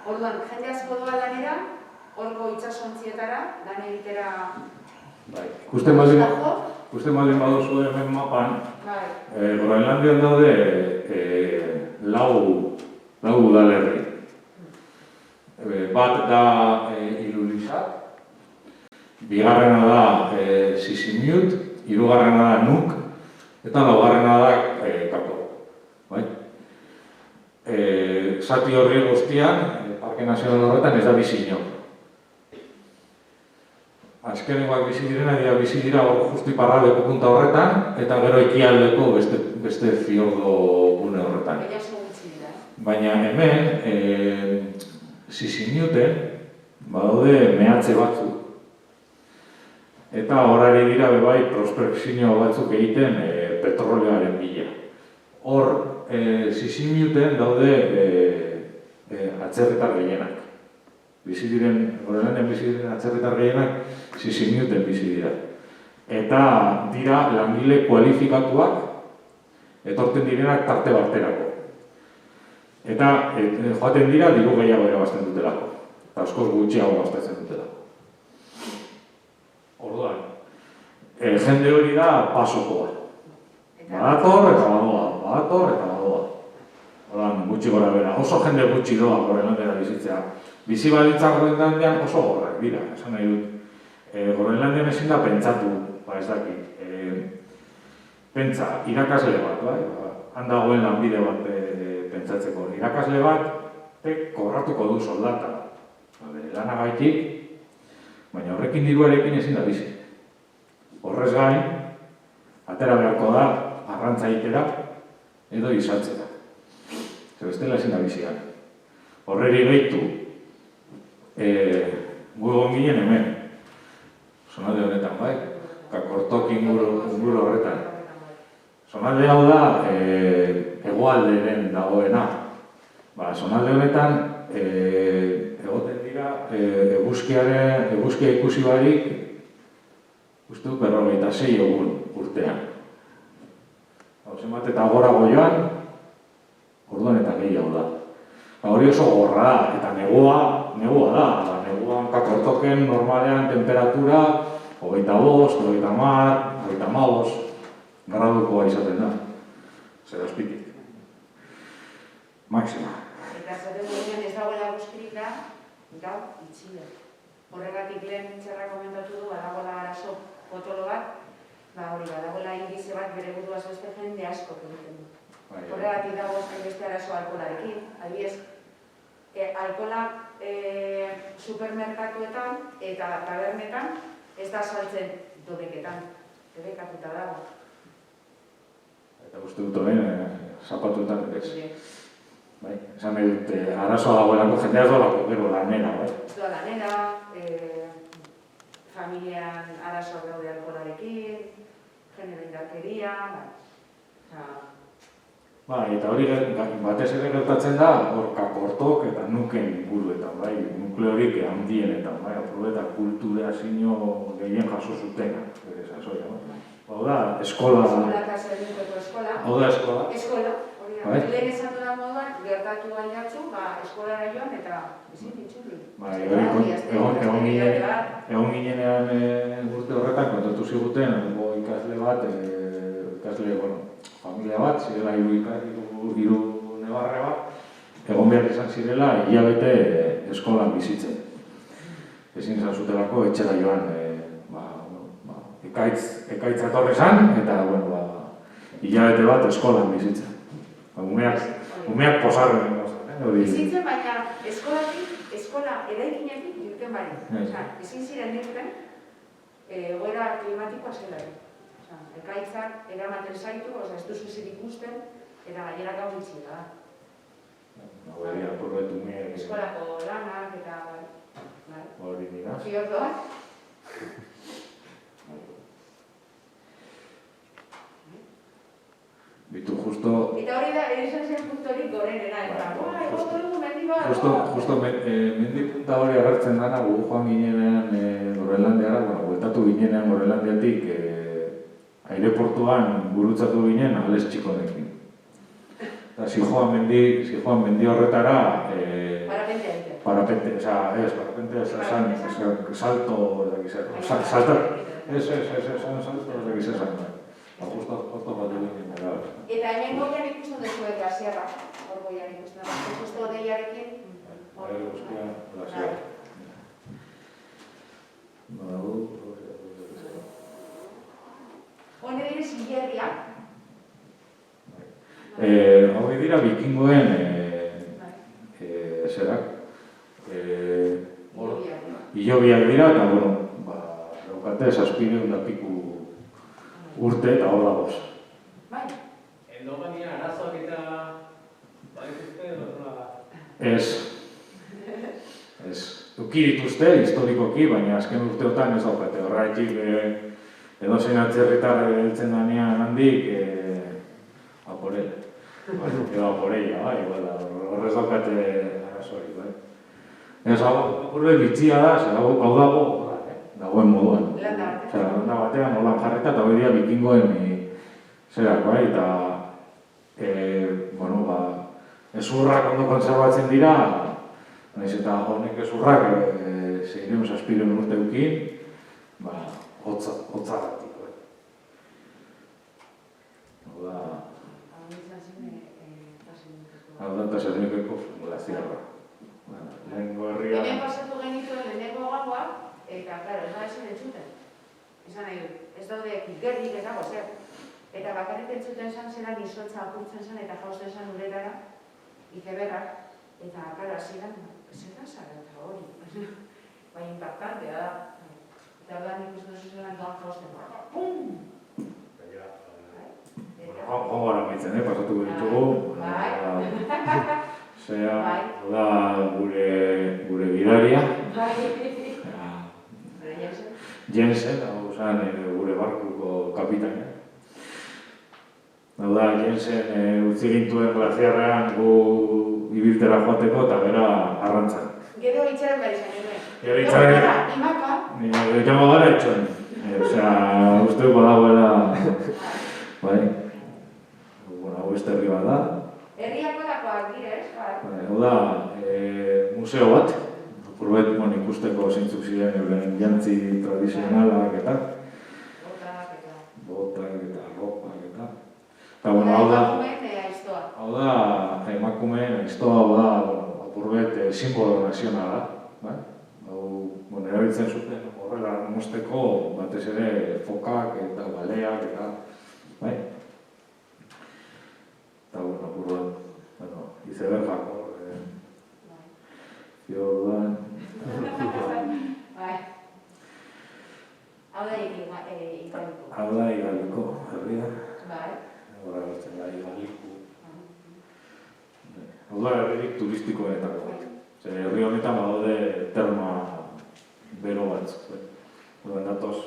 Orduan, jende asko doa lanera, horko itxasontzietara, lan egitera... Ikusten baldin baduzu hemen mapan, Groenlandian daude lau udalerri. Bat da Ilulissat, bigarrena da Sisimiut, hirugarrena da Nuuk, eta laugarrena da Kato. Zati horri guztian, Parke Nazional horretan ez da bizi inor. Azkenengoak bizi dira hor justu iparraldeko punta horretan, eta gero ekialdeko beste fiordo gune horretan. Baina hemen, Sisimiuten, badaude mehatze batzuk. Eta horari dira bebai prospekzio batzuk egiten petroleoaren bila. Hor, Sisimiuten daude atzerritar gehienak. Groenlandian bizi diren atzerritar gehienak Sisimiuten bizi dira. Eta dira langile kualifikatuak etorten direnak tarte baterako. Eta joaten dira diru gehiago irabazten dutelako. Eta askoz gutxiago gastatzen dutelako. Orduan, jende hori da pasokoa. Badator eta badoa. Orduan, gutxi gora bera. Oso jende gutxi doa Groenlandiara bizitzea. Bizi baldintzak Groenlandian oso gorrak dira, esan nahi dut. Groenlandian ezin da pentsatu, ez dakit. Pentsa, irakasle bat, handagoen lanbide bat pentsatzeko. Irakasle bat kobratuko du soldata. Lanagaitik, baina horrekin diruarekin ezin da bizi. Horrez gain, atera beharko da arrantza egitera edo izatzera. Zer bestela ezin da bizian. Horreri gehitu, gu egon ginen hemen, zonalde honetan, bai? Kakortok inguru horretan. Zonalde hau da, hegoalderen dagoena. Zonalde honetan, egoten dira, eguzkia ikusi barik, uste dut 46 egun urtean. Zenbat eta gorago joan, orduan eta gehiago da. Hori oso gorra da, eta negua da. Neguan Kakortoken normalean temperatura 25, 30, 35 gradukoa izaten da. Zer azpitik. Máxima. Eta zaten gurean ez dagoela guztirik da, gaur itxila. Horregatik lehen txerra komentatu du, badagoela arazo potolo bat, hori badagoela indize bat bere buruaz beste jende asko egiten du. Horregatik dago beste arazo alkoholarekin. Adibidez, alkoholak supermerkatuetan eta tabernetan ez da saltzen dobeketan, debekatuta dago. Eta uste dut horren, zapatuetan ez. Esan nahi dut, arazoa dagoelako jendea ez dolako, gero lanera, bai? Ez doa lanera, familian arazoak daude alkoholarekin, genero indarkeria, Eta hori batez ere gertatzen da, hor Kakortok eta nuken inguruetan, bai? Nukleorik handienetan, bai? Apur eta kultura zino gehien jaso zutena, bere sasoia, bai? Hau da, eskola... eta zerbitzeko eskola. Hau da, eskola. Eskola, hori da. Lehen esan dudan moduan, gertatu bainatzu, eskolara joan eta ezin ditxuli. Egon ginenean urte horretan, kontatu ziguten, ikasle bat, familia bat, zirela hiru nebarre bat, egon behar izan zirela hilabete eskolan bizitzen. Ezin izan zutelako etxera joan ekaitz etorri zan, eta hilabete bat eskolan bizitzen. Umeak posarren bizitzen, baina eskola eraikinetik irten bari. Ezin ziren irten, egoera klimatikoa zelari. Ekaitzak eramaten zaitu, ez duzu zer ikusten, eta gainera gau bitxila da. Eskolako lanak eta... Hori dira. Fiordoak. Bitu justo... Eta hori da, erizan zen puntorik gorenena, eta egotu dugu mendi bat. Justo mendi punta hori agertzen dana, gu joan ginenean Groenlandiara, bueltatu ginenean Groenlandiatik aireportuan gurutzatu ginen ales txikonekin. Eta zijoan mendi horretara... Parapente egiten. Parapente, salto, salto, justo bat egin gara. Eta hemen goian ikusten duzu eta sierra, hor goian ikusten duzu, justo deiarekin. Hori guztian, la sierra. Hone dira zilerriak. Hori dira bikingoen zerak. Hilobiak dira, eta daukate zazpide da piku urte eta hor dagoz. Bai. Endogania arazoak eta badituzte edo nola? Ez. Duki dituzte, historikoki, baina azken urteotan ez daukate. Horregatik edozein atzerritar heltzen danean handik, aporele. Edo aporeia, horrez daukate arazori, bai. Ez hau bitxia da, zer hau dagoen moduan. Landa batean, holan jarreta, eta hori dira bikingoen zerak, bai, eta ezurrak ondo konserbatzen dira, nahiz eta honek ezurrak 600 urte dukin, hotzagatik. Hau da, eta zernikeko formulazioa. Hemen pasatu genituen lehenengo gaua, eta, klaro, ez da esan entzuten. Esan nahi dut, ez daude gerrik ez dago zer. Eta bakarrik entzuten zan zelan izotza apurtzen zan eta jausten zan uretara, izeberrak, eta, klaro, hasieran, zer da zara eta hori. Baina impactantea da. Eta ordan ikusten duzu zelan doan jausten. amaitzen, pasatuko ditugu. Zea, da gure gidaria. Jensen, hau zen gure barkuko kapitaina. Hau da, Jensen utzi gintuen glaziarrean gu ibiltera joateko eta bera arrantzan. Gero itxaren bari zen, Gero itxaren... Imaka. Joango gara itxoen. Uste badagoela... Bai. Hau beste herri bat da. Herriako dakoak dira, ez? Hau da, museo bat. Apurbet ikusteko zeintzuk ziren euren jantzi tradizionalak eta... Botak eta ropak eta... Eta, hau da... Hau da, emakumeen aiztoa, hau da, apurbet simbolo nazionala. Hau, erabiltzen zuten horrela mosteko batez ere fokak eta baleak eta... Bai? Eta, apurbet, izebergako. Fiorduan... Bai. Hau da igaliko. Hau da igaliko, herria. Bai. Hora gertzen da igaliko. Hau da herririk turistikoenetako bat. Herri honetan badaude terma bero batzuk. Horren datoz,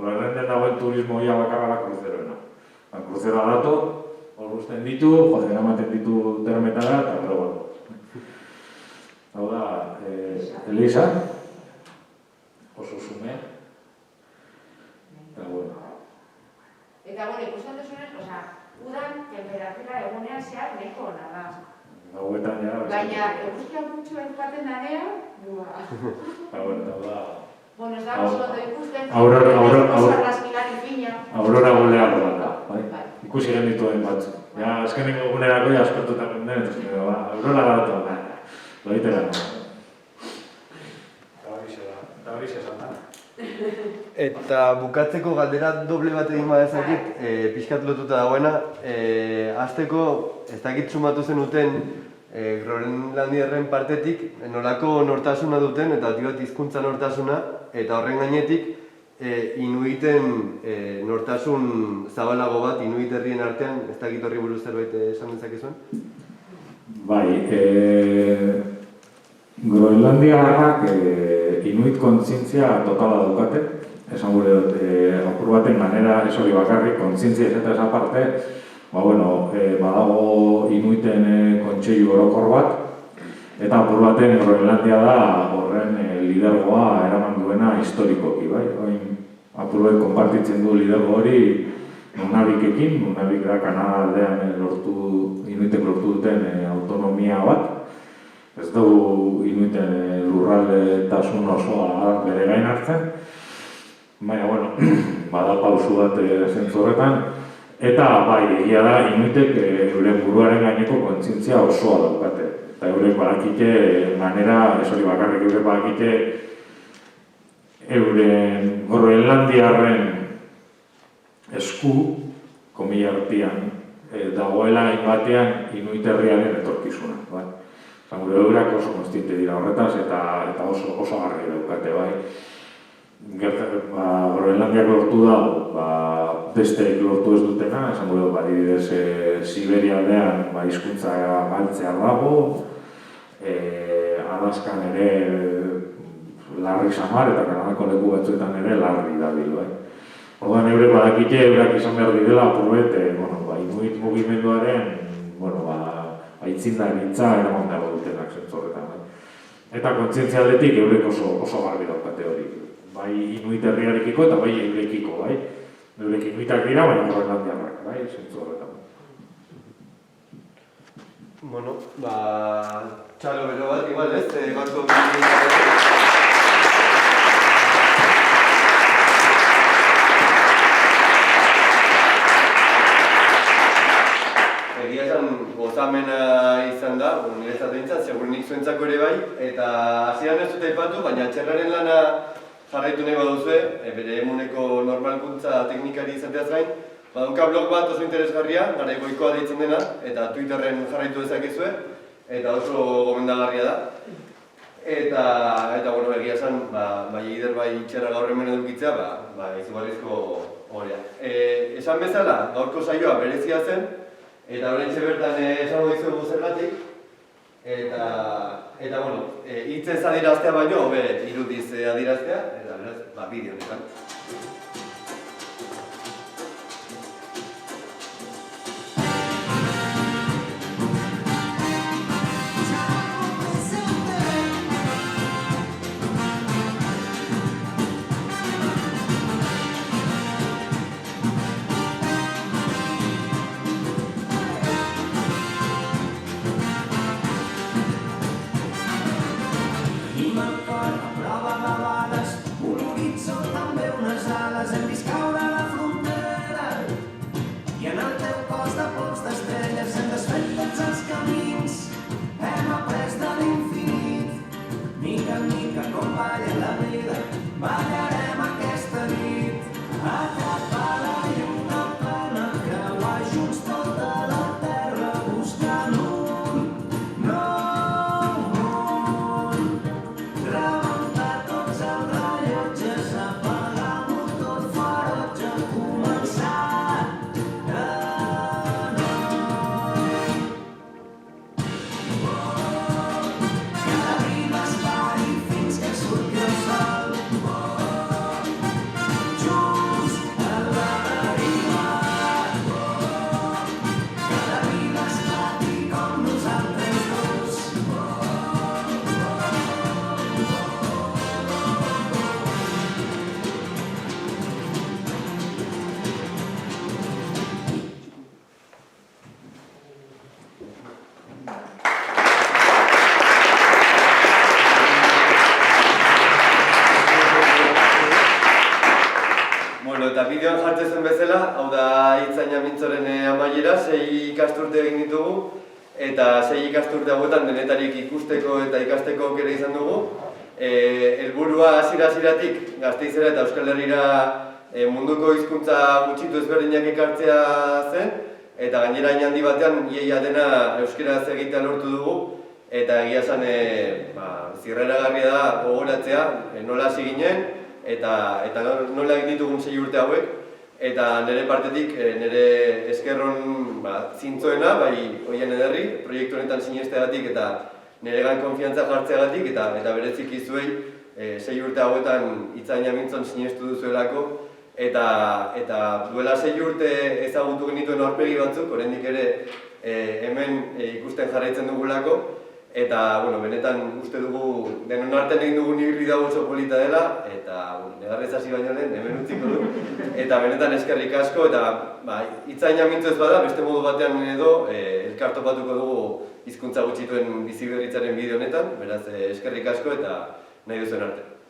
horren dagoen turismo ia bakarra da kruzeroena. Kruzera dato, hor guztien ditu, jozen ematen ditu termetara eta gero bat. Hau da, Elisa, oso zume, eta bueno. Eta ikusten duzunez, udan temperatura egunean zehar nahiko ona da. Gauetan ja... Baina, eguzkia gutxu edukaten danean, Eta bueno, hau da... ez da oso ondo ikusten, Aurora argazkilari fina. Aurora bolear bat da, bai? Ikusi genituen batzu. Ja, azkeneko egunerako aspertuta genden, aurora datu da. Loitera, eta hori esan da. Eta bukatzeko galdera doble bat egin badezakit, pixkat lotuta dagoena. Hasteko, ez dakit sumatu zenuten Groenlandiarren partetik, nolako nortasuna duten, eta bat hizkuntza nortasuna, eta horren gainetik, Inuiten nortasun zabalago bat, Inuit herrien artean, ez dakit horri buruz zerbait esan dezakezuen? Bai, Groenlandiarrak Inuit kontzientzia totala daukate. Esan gure dut, apur baten ganera ez hori bakarrik, kontzientzia ez eta esan parte, badago Inuiten kontseilu orokor bat, eta apur baten Groenlandia da horren lidergoa eraman duena historikoki, bai? Apur bat konpartitzen du lidergo hori Nunavikekin, Nunavik da Kanada aldean Inuitek lortu duten autonomia bat. Ez dugu Inuiten lurraldetasun osoa bere gain hartzen. Baina, bada pausu bat zentzu horretan. Eta, bai, egia da, Inuitek euren buruaren gaineko kontzientzia osoa daukate. Eta eurek badakite, manera, ez hori bakarrik eurek badakite, euren Groenlandiarren esku, komila artean, dagoela batean Inuit herriaren etorkizuna. Gure eurak oso konstiente dira horretaz eta oso garri daukate, bai. Groenlandiak lortu da, besteek lortu ez dutena, esan gure adibidez Siberia aldean hizkuntza galtzea dago, Alaskan ere larri samar eta Kanadako leku batzuetan ere larri dabil, bai. Orduan eurek badakite, eurak izan behar direla apurbet, Inuit mugimenduaren, aitzindaritza eraman dago dutenak zentzu horretan. Eta kontzientzia aldetik eurek oso garbi daukate hori. Bai Inuit herriarekiko eta bai eurekiko, bai. Eurek Inuitak dira, baina Groenlandiarrak, bai, zentzu horretan. Txalo bero bat, igual ez, gaurko egia esan gozamena izan da, niretzat behintzat, segurunik zuentzako ere bai, eta hasieran ez dut aipatu, baina txerraren lana jarraitu nahi baduzue, bere emuneko normalkuntza teknikari izateaz gain, badauka blog bat oso interesgarria, Garaigoikoa deitzen dena, eta Twitterren jarraitu dezakezue, eta oso gomendagarria da. Eta bueno, egia esan, bai Eider bai Itxarra gaur hemen edukitzea, izugarrizko orea. Esan bezala, gaurko saioa berezia zen, eta oraintxe bertan esango dizuegu zergatik, eta bueno, hitzez adieraztea baino, hobe irudiz adieraztea, eta beraz, bideo honetan. Eta bideoan jartzen zen bezala, hau da Itzaina Mintzoren amaiera, 6 ikasturte egin ditugu, eta 6 ikasturte hauetan denetarik ikusteko eta ikasteko aukera izan dugu. Helburua hasiera-hasieratik Gasteizera eta Euskal Herrira munduko hizkuntza gutxitu ezberdinak ekartzea zen, eta gainera hain handi batean iaia dena euskaraz egitea lortu dugu, eta egia esan zirraragarria da gogoratzea nola hasi ginen, eta nola egin ditugun 6 urte hauek, eta nire partetik, nire eskerron zintzoena, bai Oian Ederri, proiektu honetan sinesteagatik eta niregan konfiantza jartzeagatik, eta bereziki zuei 6 urte hauetan Itzaina Mintzon sinestu duzuelako, eta duela 6 urte ezagutu genituen aurpegi batzuk, oraindik ere hemen ikusten jarraitzen dugulako, eta, benetan uste dugu denon artean egin dugun hibridea oso polita dela, eta, negarrez hasi baino lehen, hemen utziko du, eta benetan eskerrik asko, eta Itzaina Mintzo ez bada, beste modu batean edo elkartopatuko dugu hizkuntza gutxituen biziberritzaren bideo honetan, beraz eskerrik asko eta nahi duzuen arte.